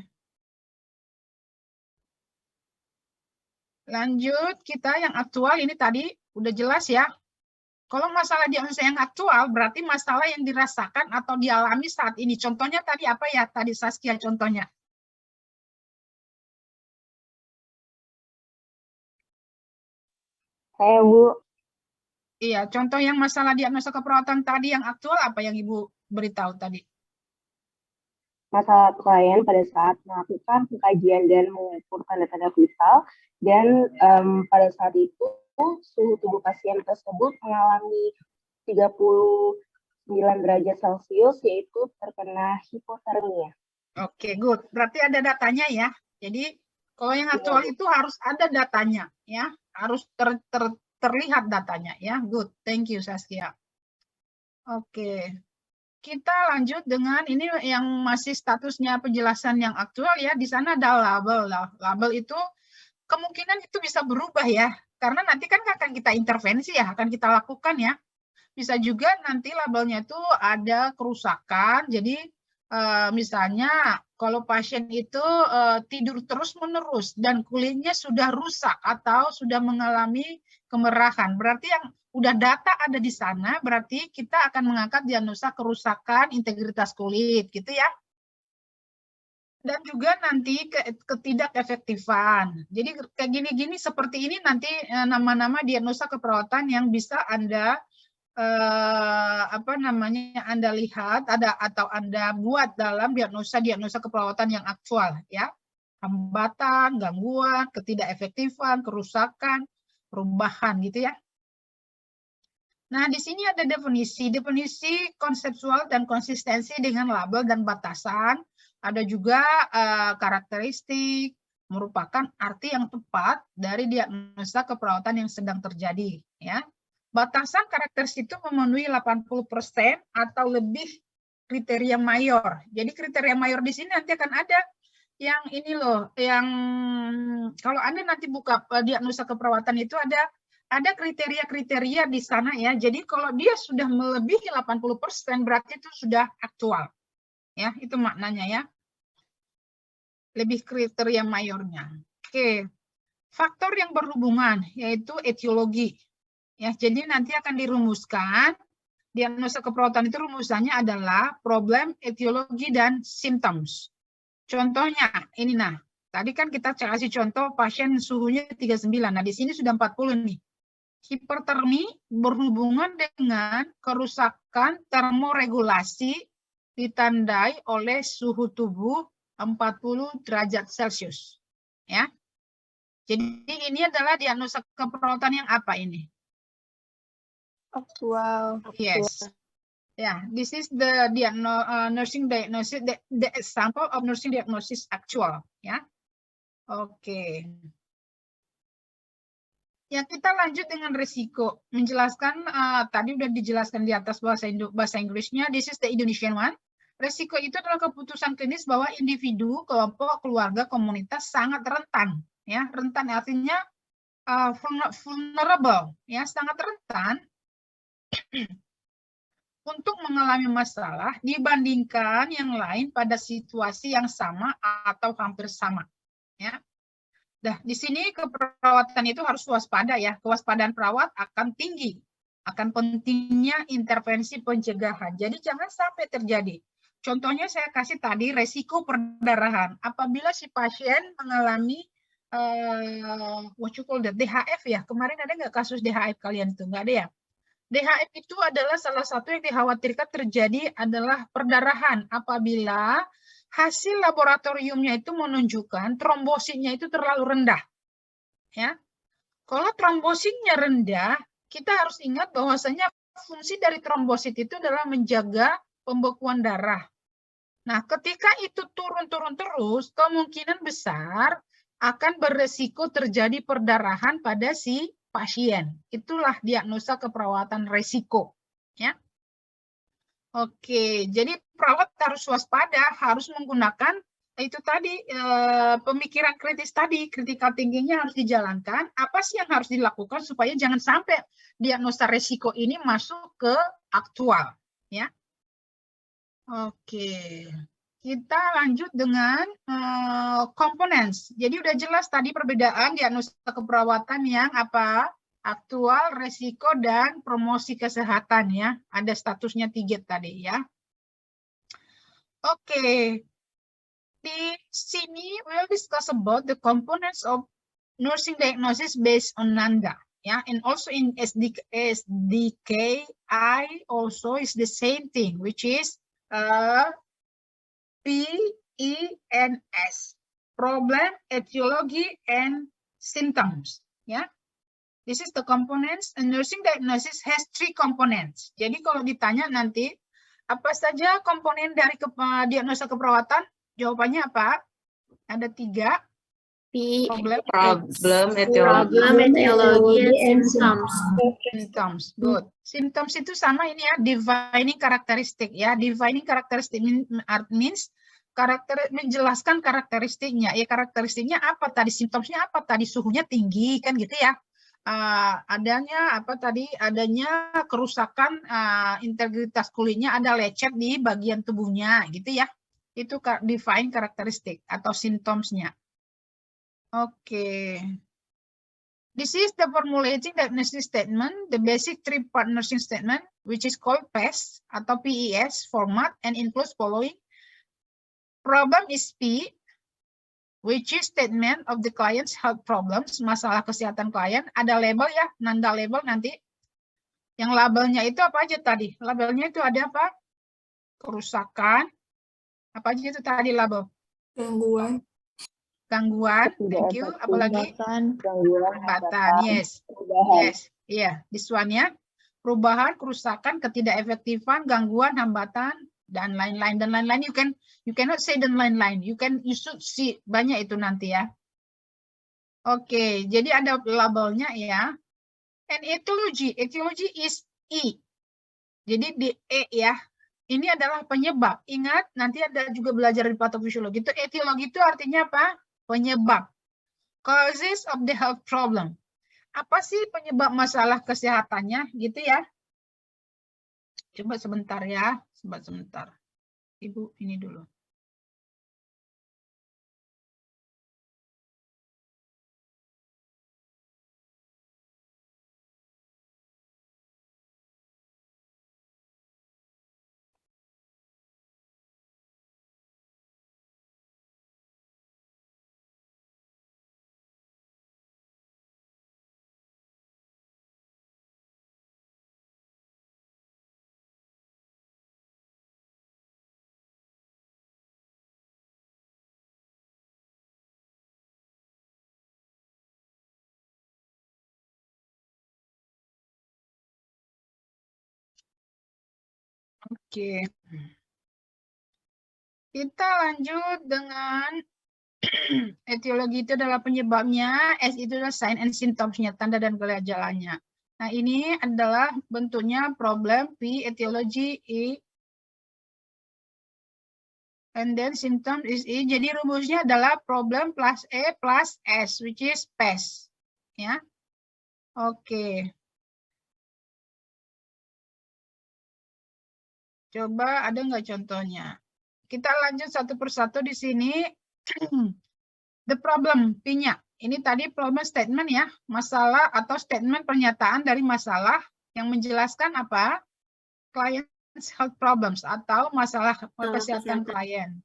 Lanjut, kita yang aktual ini tadi udah jelas ya. Kalau masalah diagnosa yang aktual, berarti masalah yang dirasakan atau dialami saat ini. Contohnya tadi apa ya? Tadi Saskia contohnya. Saya, Bu, Iya, contoh yang masalah diagnosa keperawatan tadi yang aktual apa yang Ibu beritahu tadi? masalah klien pada saat melakukan pengkajian dan mengukur tanda-tanda vital, dan pada saat itu suhu tubuh pasien tersebut mengalami 39 derajat Celcius, yaitu terkena hipotermia. Oke, good. Berarti ada datanya ya. Jadi kalau yang aktual itu harus ada datanya ya, harus terlihat datanya ya. Good. Thank you Saskia. Oke. Kita lanjut dengan ini yang masih statusnya penjelasan yang aktual ya. Di sana ada label. Label itu kemungkinan itu bisa berubah ya. Karena nanti kan akan kita intervensi ya, akan kita lakukan ya. Bisa juga nanti labelnya itu ada kerusakan. Jadi misalnya kalau pasien itu tidur terus-menerus dan kulitnya sudah rusak atau sudah mengalami kemerahan, berarti yang udah data ada di sana, berarti kita akan mengangkat diagnosa kerusakan integritas kulit, gitu ya. Dan juga nanti ketidakefektifan. Jadi kayak gini-gini seperti ini nanti nama-nama diagnosa keperawatan yang bisa Anda Anda lihat atau Anda buat dalam diagnosa keperawatan yang aktual ya. Hambatan, gangguan, ketidakefektifan, kerusakan, perubahan gitu ya. Nah, di sini ada definisi konseptual dan konsistensi dengan label dan batasan. Ada juga karakteristik, merupakan arti yang tepat dari diagnosa keperawatan yang sedang terjadi ya. Batasan karakteristik itu memenuhi 80% atau lebih kriteria mayor. Jadi kriteria mayor di sini nanti akan ada yang ini loh, yang kalau Anda nanti buka diagnosa keperawatan itu ada kriteria-kriteria di sana ya. Jadi kalau dia sudah melebihi 80% berarti itu sudah aktual. Ya, itu maknanya ya. Lebih kriteria mayornya. Oke. Faktor yang berhubungan yaitu etiologi. Ya, jadi nanti akan dirumuskan diagnosa keperawatan itu rumusannya adalah problem, etiologi dan symptoms. Contohnya ini tadi kan kita kasih contoh pasien suhunya 39. Nah, di sini sudah 40 nih. Hipertermi berhubungan dengan kerusakan termoregulasi ditandai oleh suhu tubuh 40 derajat Celcius. Ya. Jadi ini adalah diagnosa keperawatan yang apa ini? Aktual. Yes. Yeah, this is the nursing diagnosis, the example of nursing diagnosis actual. Ya. Oke. Ya, kita lanjut dengan risiko. Menjelaskan, tadi udah dijelaskan di atas bahasa Inggrisnya, this is the Indonesian one. Risiko itu adalah keputusan klinis bahwa individu, kelompok, keluarga, komunitas sangat rentan. Ya, rentan artinya vulnerable, ya, sangat rentan untuk mengalami masalah dibandingkan yang lain pada situasi yang sama atau hampir sama. Ya. Nah, di sini keperawatan itu harus waspada ya. Kewaspadaan perawat akan tinggi. Akan pentingnya intervensi pencegahan. Jadi jangan sampai terjadi. Contohnya saya kasih tadi resiko perdarahan. Apabila si pasien mengalami DHF ya. Kemarin ada nggak kasus DHF kalian itu? Nggak ada ya? DHF itu adalah salah satu yang dikhawatirkan terjadi adalah perdarahan apabila hasil laboratoriumnya itu menunjukkan trombositnya itu terlalu rendah. Ya. Kalau trombositnya rendah, kita harus ingat bahwasanya fungsi dari trombosit itu adalah menjaga pembekuan darah. Nah, ketika itu turun-turun terus, kemungkinan besar akan beresiko terjadi perdarahan pada si pasien. Itulah diagnosa keperawatan resiko. Ya. Oke, jadi perawat harus waspada, harus menggunakan itu tadi pemikiran kritis tadi, critical thinking-nya harus dijalankan. Apa sih yang harus dilakukan supaya jangan sampai diagnosa resiko ini masuk ke aktual, ya? Oke, kita lanjut dengan components. Jadi udah jelas tadi perbedaan diagnosa keperawatan yang apa? Aktual, resiko, dan promosi kesehatan ya. Ada statusnya 3 tadi ya. Oke. Di sini we'll discuss about the components of nursing diagnosis based on NANDA. Yeah, and also in SDKI also is the same thing, which is PENS, problem, etiology, and symptoms. Yeah, this is the components. And nursing diagnosis has 3 components. Jadi kalau ditanya nanti apa saja komponen dari diagnosa keperawatan, jawabannya apa? Ada 3. Problem, etiology, and symptoms. Symptoms, good. Symptoms itu sama ini ya, defining karakteristik ya. Defining karakteristik means menjelaskan karakteristiknya. Ya karakteristiknya apa tadi? Symptomsnya apa tadi? Suhunya tinggi kan gitu ya. Adanya apa tadi? Adanya kerusakan integritas kulitnya, ada lecet di bagian tubuhnya gitu ya. Itu define karakteristik atau symptomsnya. Oke. This is the formulating diagnosis statement, the basic 3-part nursing statement, which is called PES atau PES format and includes following. Problem is P, which is statement of the client's health problems, masalah kesehatan klien. Ada label ya, nanda label nanti. Yang labelnya itu apa aja tadi? Labelnya itu ada apa? Kerusakan. Apa aja itu tadi label? Gangguan, thank you. Apalagi? Hambatan, yes. Yes, iya. This one ya. Perubahan, kerusakan, ketidakefektifan, gangguan, hambatan, dan lain-lain. Dan lain-lain, you cannot say dan lain-lain. You should see, banyak itu nanti ya. Oke, jadi ada labelnya ya. And etiology is E. Jadi di E ya. Ini adalah penyebab. Ingat, nanti ada juga belajar di patofisiologi. Itu etiologi itu artinya apa? Penyebab. Causes of the health problem. Apa sih penyebab masalah kesehatannya? Gitu ya. Coba sebentar ya. Sebentar. Ibu, ini dulu. Oke. Kita lanjut dengan etiologi itu adalah penyebabnya, S itu adalah sign and symptoms-nya, tanda dan gejalanya. Nah, ini adalah bentuknya problem, P, etiologi, E, and then symptom is E. Jadi rumusnya adalah problem plus E plus S, which is PES. Ya. Oke. Coba ada nggak contohnya? Kita lanjut satu persatu di sini. The problem, P-nya. Ini tadi problem statement ya. Masalah atau statement pernyataan dari masalah yang menjelaskan apa? Client's health problems atau masalah kesehatan klien.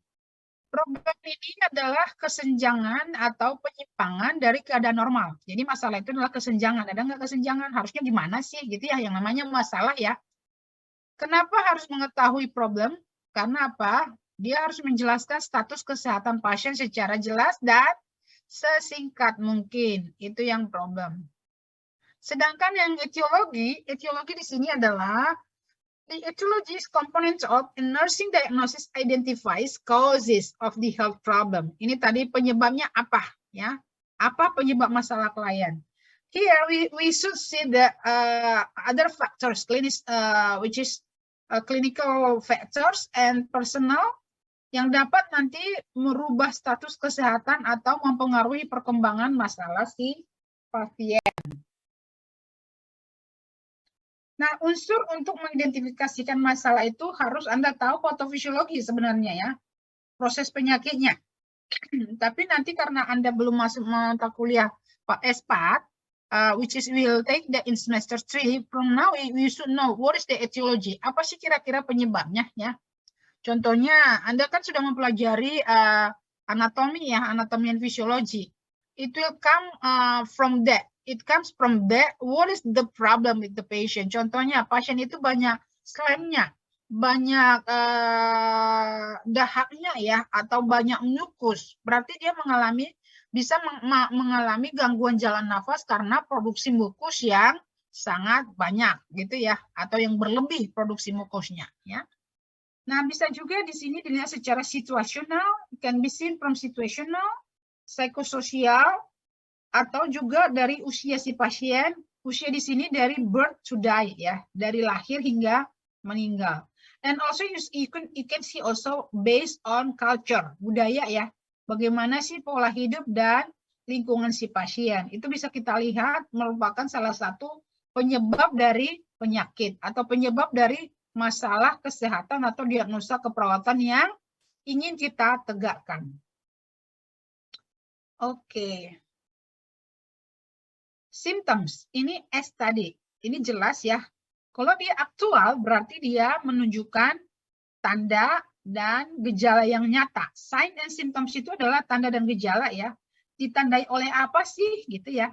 Problem ini adalah kesenjangan atau penyimpangan dari keadaan normal. Jadi masalah itu adalah kesenjangan. Ada nggak kesenjangan? Harusnya gimana sih? Gitu ya, yang namanya masalah ya. Kenapa harus mengetahui problem? Karena apa? Dia harus menjelaskan status kesehatan pasien secara jelas dan sesingkat mungkin. Itu yang problem. Sedangkan yang etiologi di sini adalah the etiology is component of a nursing diagnosis identifies causes of the health problem. Ini tadi penyebabnya apa ya? Apa penyebab masalah klien? Here we should see the other factors, which is clinical factors and personal yang dapat nanti merubah status kesehatan atau mempengaruhi perkembangan masalah si pasien. Nah, unsur untuk mengidentifikasikan masalah itu harus Anda tahu patofisiologi sebenarnya ya, proses penyakitnya. Tapi nanti karena Anda belum masuk mata kuliah Pak S4, which is will take that in semester 3, from now we should know what is the etiology. Apa sih kira-kira penyebabnya ya? Contohnya, Anda kan sudah mempelajari anatomi ya, anatomi and fisiologi. It will come from that. It comes from that. What is the problem with the patient? Contohnya, pasien itu banyak slemnya, banyak dahaknya ya, atau banyak mukus. Berarti dia bisa mengalami gangguan jalan nafas karena produksi mukus yang sangat banyak, gitu ya, atau yang berlebih produksi mukusnya, ya. Nah, bisa juga di sini dilihat secara situasional, can be seen from situational, psikososial, atau juga dari usia si pasien. Usia di sini dari birth to die ya, dari lahir hingga meninggal. And also you can see also based on culture, budaya ya. Bagaimana sih pola hidup dan lingkungan si pasien. Itu bisa kita lihat merupakan salah satu penyebab dari penyakit atau penyebab dari masalah kesehatan atau diagnosa keperawatan yang ingin kita tegakkan. Oke. Symptoms, ini S tadi, ini jelas ya. Kalau dia aktual, berarti dia menunjukkan tanda dan gejala yang nyata. Sign and symptoms itu adalah tanda dan gejala ya. Ditandai oleh apa sih, gitu ya.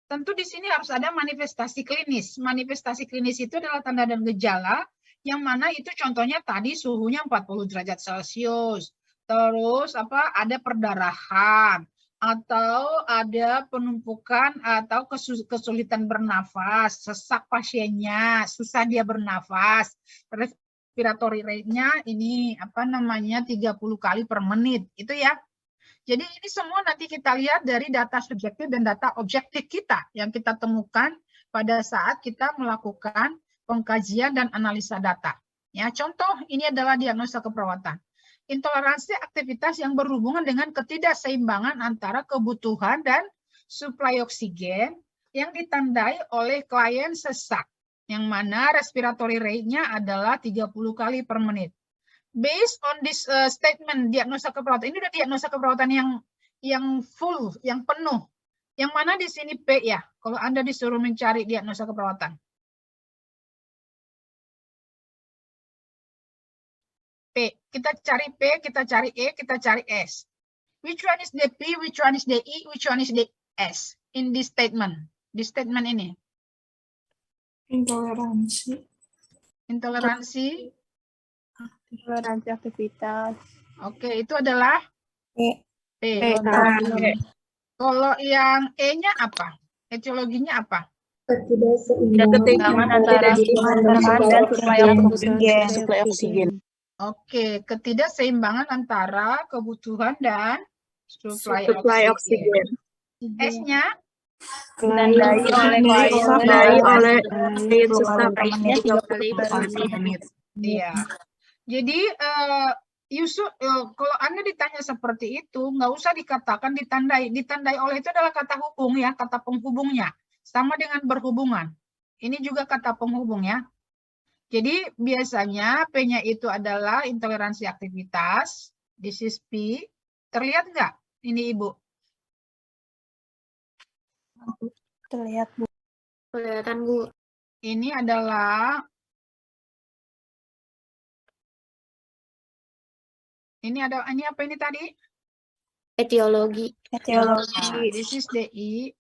Tentu di sini harus ada manifestasi klinis. Manifestasi klinis itu adalah tanda dan gejala, yang mana itu contohnya tadi suhunya 40 derajat Celcius. Terus ada perdarahan, atau ada penumpukan atau kesulitan bernafas, sesak pasiennya, susah dia bernafas, respiratory rate-nya ini 30 kali per menit, itu ya. Jadi ini semua nanti kita lihat dari data subjektif dan data objektif kita yang kita temukan pada saat kita melakukan pengkajian dan analisa data. Ya, contoh ini adalah diagnosa keperawatan. Intoleransi aktivitas yang berhubungan dengan ketidakseimbangan antara kebutuhan dan suplai oksigen yang ditandai oleh klien sesak, yang mana respiratory rate-nya adalah 30 kali per menit. Based on this statement diagnosa keperawatan, ini udah diagnosa keperawatan yang full, yang penuh. Yang mana di sini P ya, kalau Anda disuruh mencari diagnosa keperawatan. P, kita cari P, kita cari E, kita cari S. Which one is the P, which one is the E, which one is the S in this statement? Di statement ini. Intoleransi. Intoleransi. Intoleransi aktivitas. Oke, itu adalah P. P. Kalau yang E-nya apa? Etiologinya apa? Ketidakseimbangan antara kebutuhan dan suplai oksigen. Oke, ketidakseimbangan antara kebutuhan dan suplai oksigen. S-nya Ditandai oleh klien sesak rate-nya 3 kali per menit. Iya. Jadi kalau Anda ditanya seperti itu, nggak usah dikatakan ditandai. Ditandai oleh itu adalah kata hubung ya, kata penghubungnya. Sama dengan berhubungan. Ini juga kata penghubung ya. Jadi biasanya P-nya itu adalah intoleransi aktivitas. This is P. Terlihat nggak ini Ibu? Terlihat, Bu. Kelihatan, Bu. Ini adalah Ini apa ini tadi? Etiologi. Etiologi. This is the E.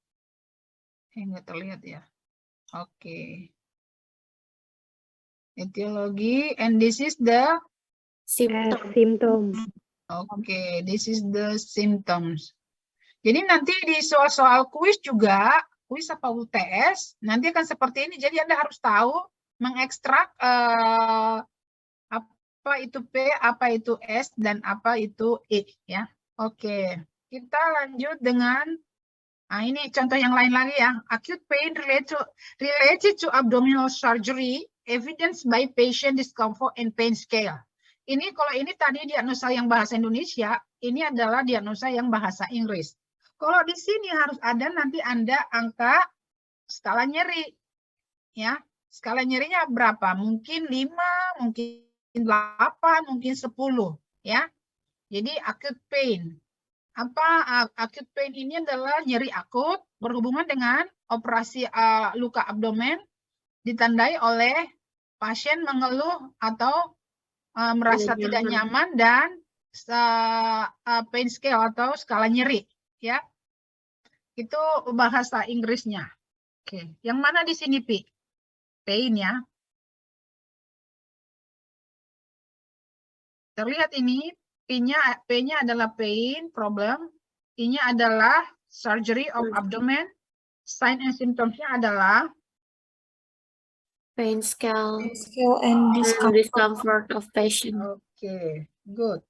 Nggak terlihat ya. Oke. Etiologi, and this is the Symptom. Oke, this is the symptoms. Jadi nanti di soal-soal kuis juga, kuis apa UTS, nanti akan seperti ini. Jadi Anda harus tahu mengekstrak apa itu P, apa itu S, dan apa itu E. Ya. Oke, kita lanjut dengan, ini contoh yang lain lagi ya. Acute pain related to abdominal surgery, evidenced by patient discomfort and pain scale. Ini kalau ini tadi diagnosa yang bahasa Indonesia, ini adalah diagnosa yang bahasa Inggris. Kalau di sini harus ada nanti Anda angka skala nyeri. Ya, skala nyerinya berapa? Mungkin 5, mungkin 8, mungkin 10, ya. Jadi acute pain. Apa acute pain ini adalah nyeri akut berhubungan dengan operasi luka abdomen ditandai oleh pasien mengeluh atau merasa tidak nyaman dan pain scale atau skala nyeri, ya. Itu bahasa Inggrisnya. Oke, yang mana di sini Pi? Pain ya. Terlihat ini P-nya adalah pain, problem. I-nya adalah surgery of abdomen. Sign and symptoms-nya adalah Pain scale Skill and and discomfort of patient. Oke, good.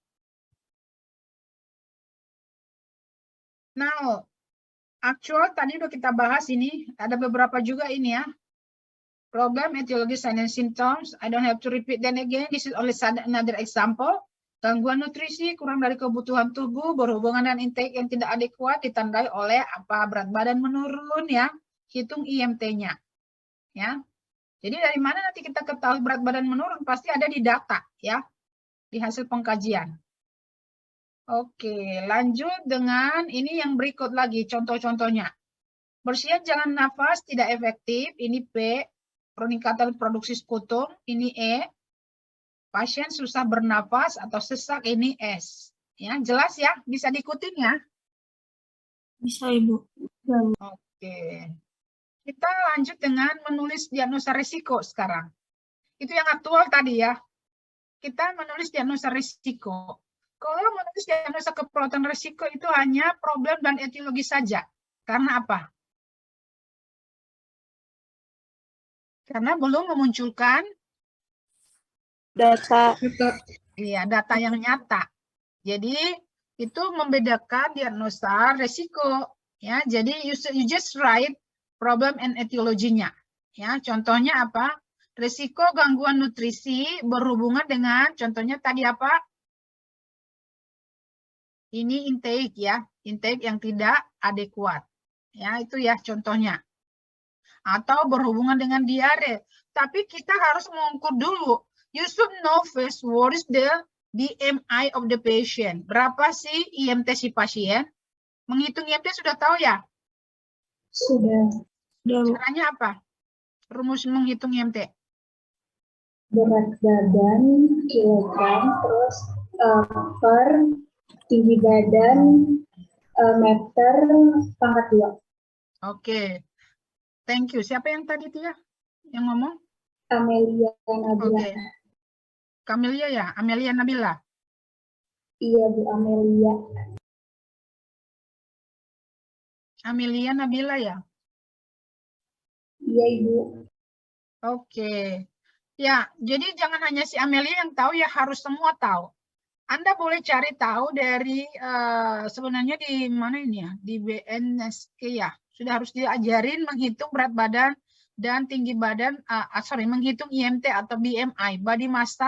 Now, actual tadi udah kita bahas ini, ada beberapa juga ini ya. Problem, etiology, sign and symptoms. I don't have to repeat them again. This is only another example. Gangguan nutrisi, kurang dari kebutuhan tubuh, berhubungan dengan intake yang tidak adekuat, ditandai oleh apa? Berat badan menurun ya. Hitung IMT-nya. Ya. Jadi dari mana nanti kita ketahui berat badan menurun? Pasti ada di data ya. Di hasil pengkajian. Oke, lanjut dengan ini yang berikut lagi contoh-contohnya. Bersihan jalan nafas tidak efektif, ini P. Peningkatan produksi sekutum, ini E. Pasien susah bernafas atau sesak, ini S. Ya, jelas ya? Bisa diikutin ya? Bisa, Ibu. Oke. Kita lanjut dengan menulis diagnosa risiko sekarang. Itu yang aktual tadi ya. Kita menulis diagnosa risiko. Kalau menulis diagnosa keperawatan risiko itu hanya problem dan etiologi saja. Karena apa? Karena belum memunculkan Data. data yang nyata. Jadi itu membedakan diagnosa risiko. Ya, jadi you just write problem and etiologinya. Ya, contohnya apa? Risiko gangguan nutrisi berhubungan dengan contohnya tadi apa? Ini intake ya, intake yang tidak adekuat. Ya, itu ya contohnya. Atau berhubungan dengan diare. Tapi kita harus mengukur dulu. You should know first what is the BMI of the patient. Berapa sih IMT si pasien? Menghitung IMT sudah tahu ya? Sudah. Caranya apa? Rumus menghitung IMT. Berat badan, kilogram, terus per tinggi badan, meter, pangkat 2. Oke. Thank you. Siapa yang tadi itu ya? Yang ngomong? Amelia Nabila. Oke. Camelia ya? Amelia Nabila? Iya, Bu Amelia. Amelia Nabila ya? Iya, Ibu. Oke. Ya, jadi jangan hanya si Amelia yang tahu ya, harus semua tahu. Anda boleh cari tahu dari sebenarnya di mana ini ya? Di BNSK ya. Sudah harus diajarin menghitung berat badan dan tinggi badan, menghitung IMT atau BMI, Body Mass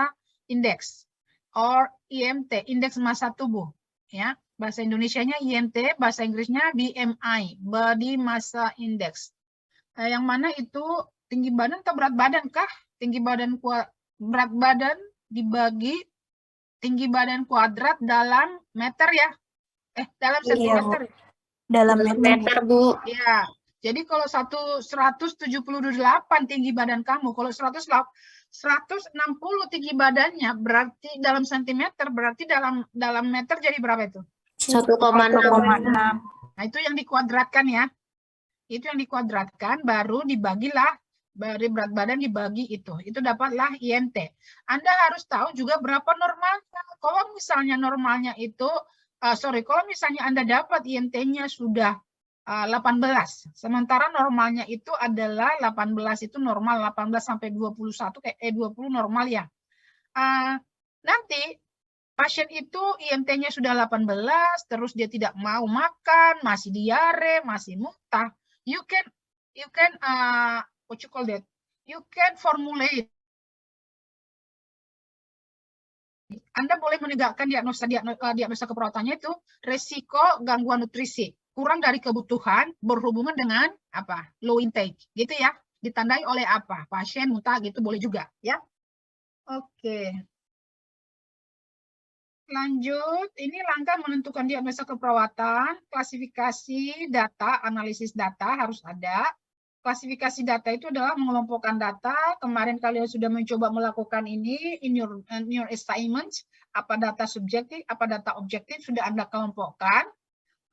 Index, or IMT, Indeks Massa Tubuh. Ya, bahasa Indonesianya IMT, bahasa Inggrisnya BMI, Body Mass Index. Yang mana itu tinggi badan atau berat badan kah? Tinggi badan berat badan dibagi tinggi badan kuadrat dalam meter ya? Dalam sentimeter. Dalam meter, Bu. Ya, Jadi kalau 178 tinggi badan kamu, kalau 160 tinggi badannya, berarti dalam sentimeter, berarti dalam meter jadi berapa itu? 1,6. Nah, itu yang dikuadratkan ya. Itu yang dikuadratkan, baru dibagilah, dari berat badan dibagi itu. Itu dapatlah INT. Anda harus tahu juga berapa normalnya. Kalau misalnya normalnya itu, kalau misalnya Anda dapat INT-nya sudah 18, sementara normalnya itu adalah 18 itu normal, 18 sampai 21 20 normal ya. Nanti pasien itu INT-nya sudah 18, terus dia tidak mau makan, masih diare, masih muntah. You can what you call that? You can formulate. Anda boleh menegakkan diagnosa keperawatannya itu resiko gangguan nutrisi kurang dari kebutuhan berhubungan dengan apa? Low intake, gitu ya. Ditandai oleh apa? Pasien muntah gitu boleh juga, ya. Oke. Lanjut, ini langkah menentukan diagnosa keperawatan, klasifikasi data, analisis data harus ada. Klasifikasi data itu adalah mengelompokkan data. Kemarin kalian sudah mencoba melakukan ini in your assignment. Apa data subjektif, apa data objektif sudah Anda kelompokkan.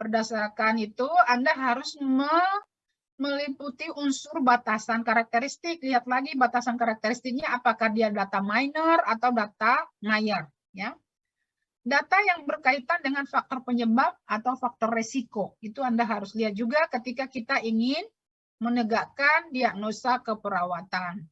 Berdasarkan itu, Anda harus meliputi unsur batasan karakteristik. Lihat lagi batasan karakteristiknya, apakah dia data minor atau data major. Ya. Data yang berkaitan dengan faktor penyebab atau faktor resiko. Itu Anda harus lihat juga ketika kita ingin menegakkan diagnosa keperawatan.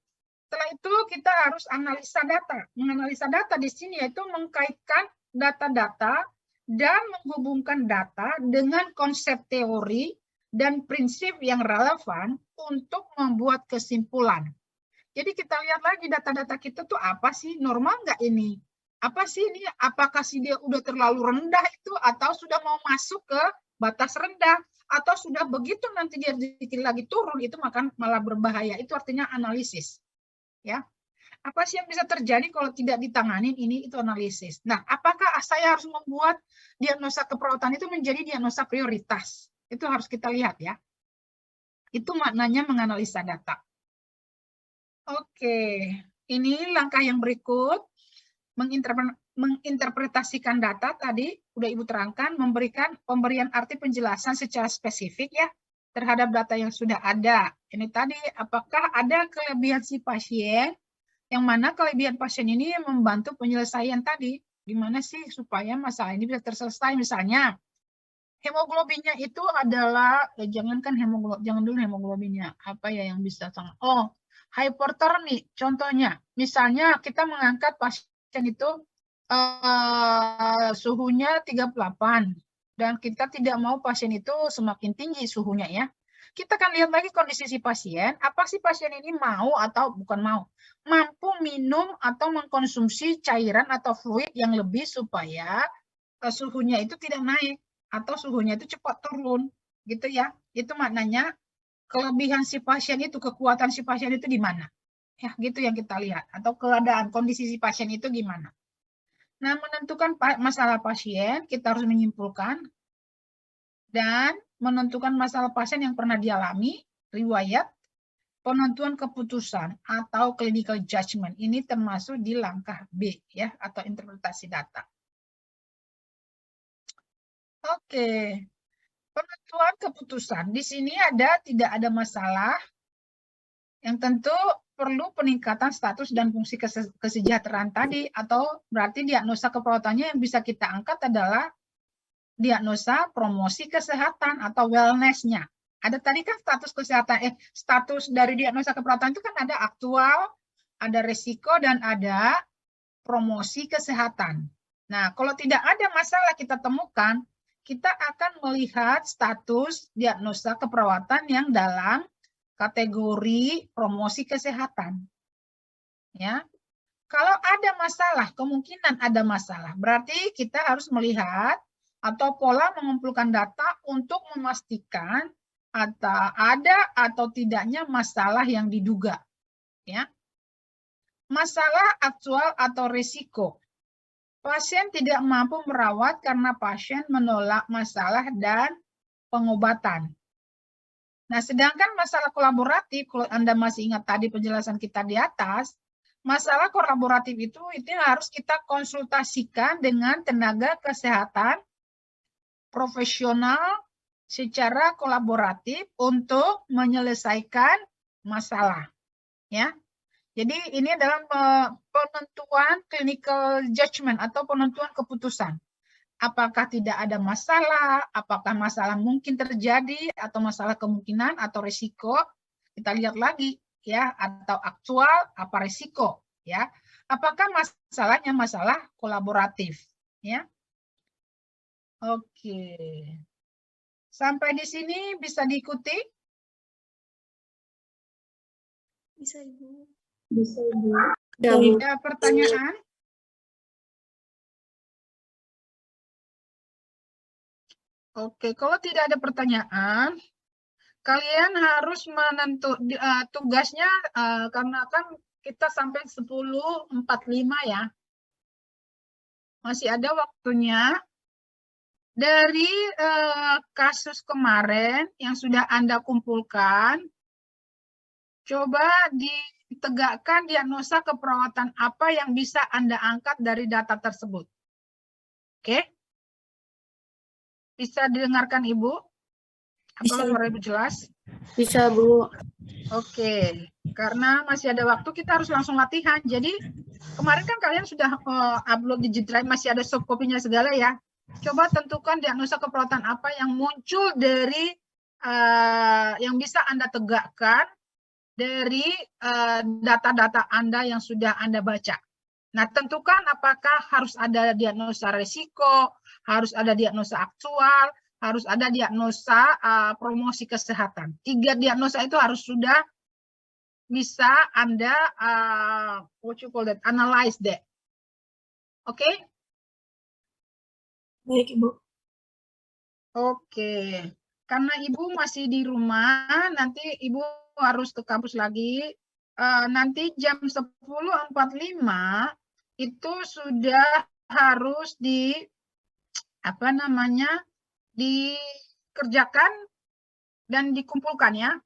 Setelah itu kita harus analisa data. Menganalisa data di sini yaitu mengkaitkan data-data dan menghubungkan data dengan konsep teori dan prinsip yang relevan untuk membuat kesimpulan. Jadi kita lihat lagi data-data kita tuh apa sih, normal nggak ini? Apa sih ini? Apakah sih dia udah terlalu rendah itu atau sudah mau masuk ke batas rendah? Atau sudah begitu nanti dia sedikit lagi turun, itu malah berbahaya. Itu artinya analisis. Ya. Apa sih yang bisa terjadi kalau tidak ditanganin ini? Itu analisis. Nah, apakah saya harus membuat diagnosa keperawatan itu menjadi diagnosa prioritas? Itu harus kita lihat ya. Itu maknanya menganalisa data. Oke, ini langkah yang berikut. Menginterpretasikan data tadi udah Ibu terangkan, memberikan pemberian arti penjelasan secara spesifik ya terhadap data yang sudah ada. Ini tadi apakah ada kelebihan si pasien, yang mana kelebihan pasien ini membantu penyelesaian tadi, gimana sih supaya masalah ini bisa terselesai. Misalnya hemoglobinnya itu adalah jangan dulu hemoglobinnya, apa ya yang bisa hipertermi contohnya. Misalnya kita mengangkat pasien itu suhunya 38 dan kita tidak mau pasien itu semakin tinggi suhunya ya. Kita akan lihat lagi kondisi si pasien, apa sih pasien ini mau atau bukan mau, mampu minum atau mengkonsumsi cairan atau fluid yang lebih supaya suhunya itu tidak naik atau suhunya itu cepat turun gitu ya. Itu maknanya kelebihan si pasien itu, kekuatan si pasien itu di mana. Ya, gitu yang kita lihat. Atau keadaan kondisi si pasien itu gimana. Nah, menentukan masalah pasien, kita harus menyimpulkan dan menentukan masalah pasien yang pernah dialami, riwayat, penentuan keputusan atau clinical judgment. Ini termasuk di langkah B ya, atau interpretasi data. Oke. Penentuan keputusan. Di sini tidak ada masalah. Yang tentu perlu peningkatan status dan fungsi kesejahteraan tadi, atau berarti diagnosa keperawatannya yang bisa kita angkat adalah diagnosa promosi kesehatan atau wellness-nya. Ada tadi kan status kesehatan, status dari diagnosa keperawatan itu kan ada aktual, ada resiko, dan ada promosi kesehatan. Nah, kalau tidak ada masalah kita temukan, kita akan melihat status diagnosa keperawatan yang dalam kategori promosi kesehatan. Ya. Kalau ada masalah, kemungkinan ada masalah. Berarti kita harus melihat atau pola mengumpulkan data untuk memastikan ada atau tidaknya masalah yang diduga. Ya. Masalah aktual atau risiko. Pasien tidak mampu merawat karena pasien menolak masalah dan pengobatan. Nah, sedangkan masalah kolaboratif, kalau Anda masih ingat tadi penjelasan kita di atas, masalah kolaboratif itu harus kita konsultasikan dengan tenaga kesehatan profesional secara kolaboratif untuk menyelesaikan masalah. Ya, jadi ini adalah penentuan clinical judgment atau penentuan keputusan. Apakah tidak ada masalah, apakah masalah mungkin terjadi, atau masalah kemungkinan, atau risiko, kita lihat lagi, ya, atau aktual, apa risiko, ya. Apakah masalahnya masalah kolaboratif, ya. Oke. Sampai di sini bisa diikuti? Bisa, Ibu. Bisa, Ibu. Ada pertanyaan? Oke, kalau tidak ada pertanyaan, kalian harus tugasnya karena kan kita sampai 10.45 ya. Masih ada waktunya. Dari kasus kemarin yang sudah Anda kumpulkan, coba ditegakkan diagnosa keperawatan apa yang bisa Anda angkat dari data tersebut. Oke? Bisa didengarkan, Ibu? Apakah suara Ibu jelas? Bisa, Bu. Oke, karena masih ada waktu, kita harus langsung latihan. Jadi, kemarin kan kalian sudah upload di G-Drive, masih ada soft copy-nya segala ya. Coba tentukan diagnosa keperawatan apa yang muncul dari, yang bisa Anda tegakkan dari data-data Anda yang sudah Anda baca. Nah, tentukan apakah harus ada diagnosa risiko, harus ada diagnosa aktual, harus ada diagnosa promosi kesehatan. 3 diagnosa itu harus sudah bisa Anda analyze that. Oke? Baik, Ibu. Oke. Karena Ibu masih di rumah, nanti Ibu harus ke kampus lagi. Nanti jam 10.45 itu sudah harus dikerjakan dan dikumpulkan ya.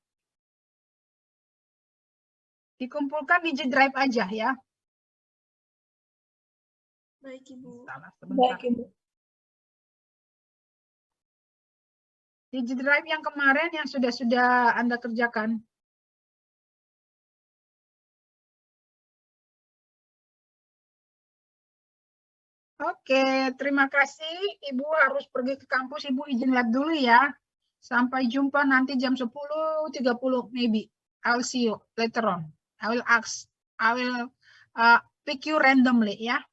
Dikumpulkan di G-Drive aja ya. Baik, Ibu. Baik, Ibu. Di G-Drive yang kemarin yang sudah Anda kerjakan. Oke, terima kasih. Ibu harus pergi ke kampus. Ibu izin lab dulu ya. Sampai jumpa nanti jam 10.30 maybe. I'll see you later on. I will pick you randomly ya.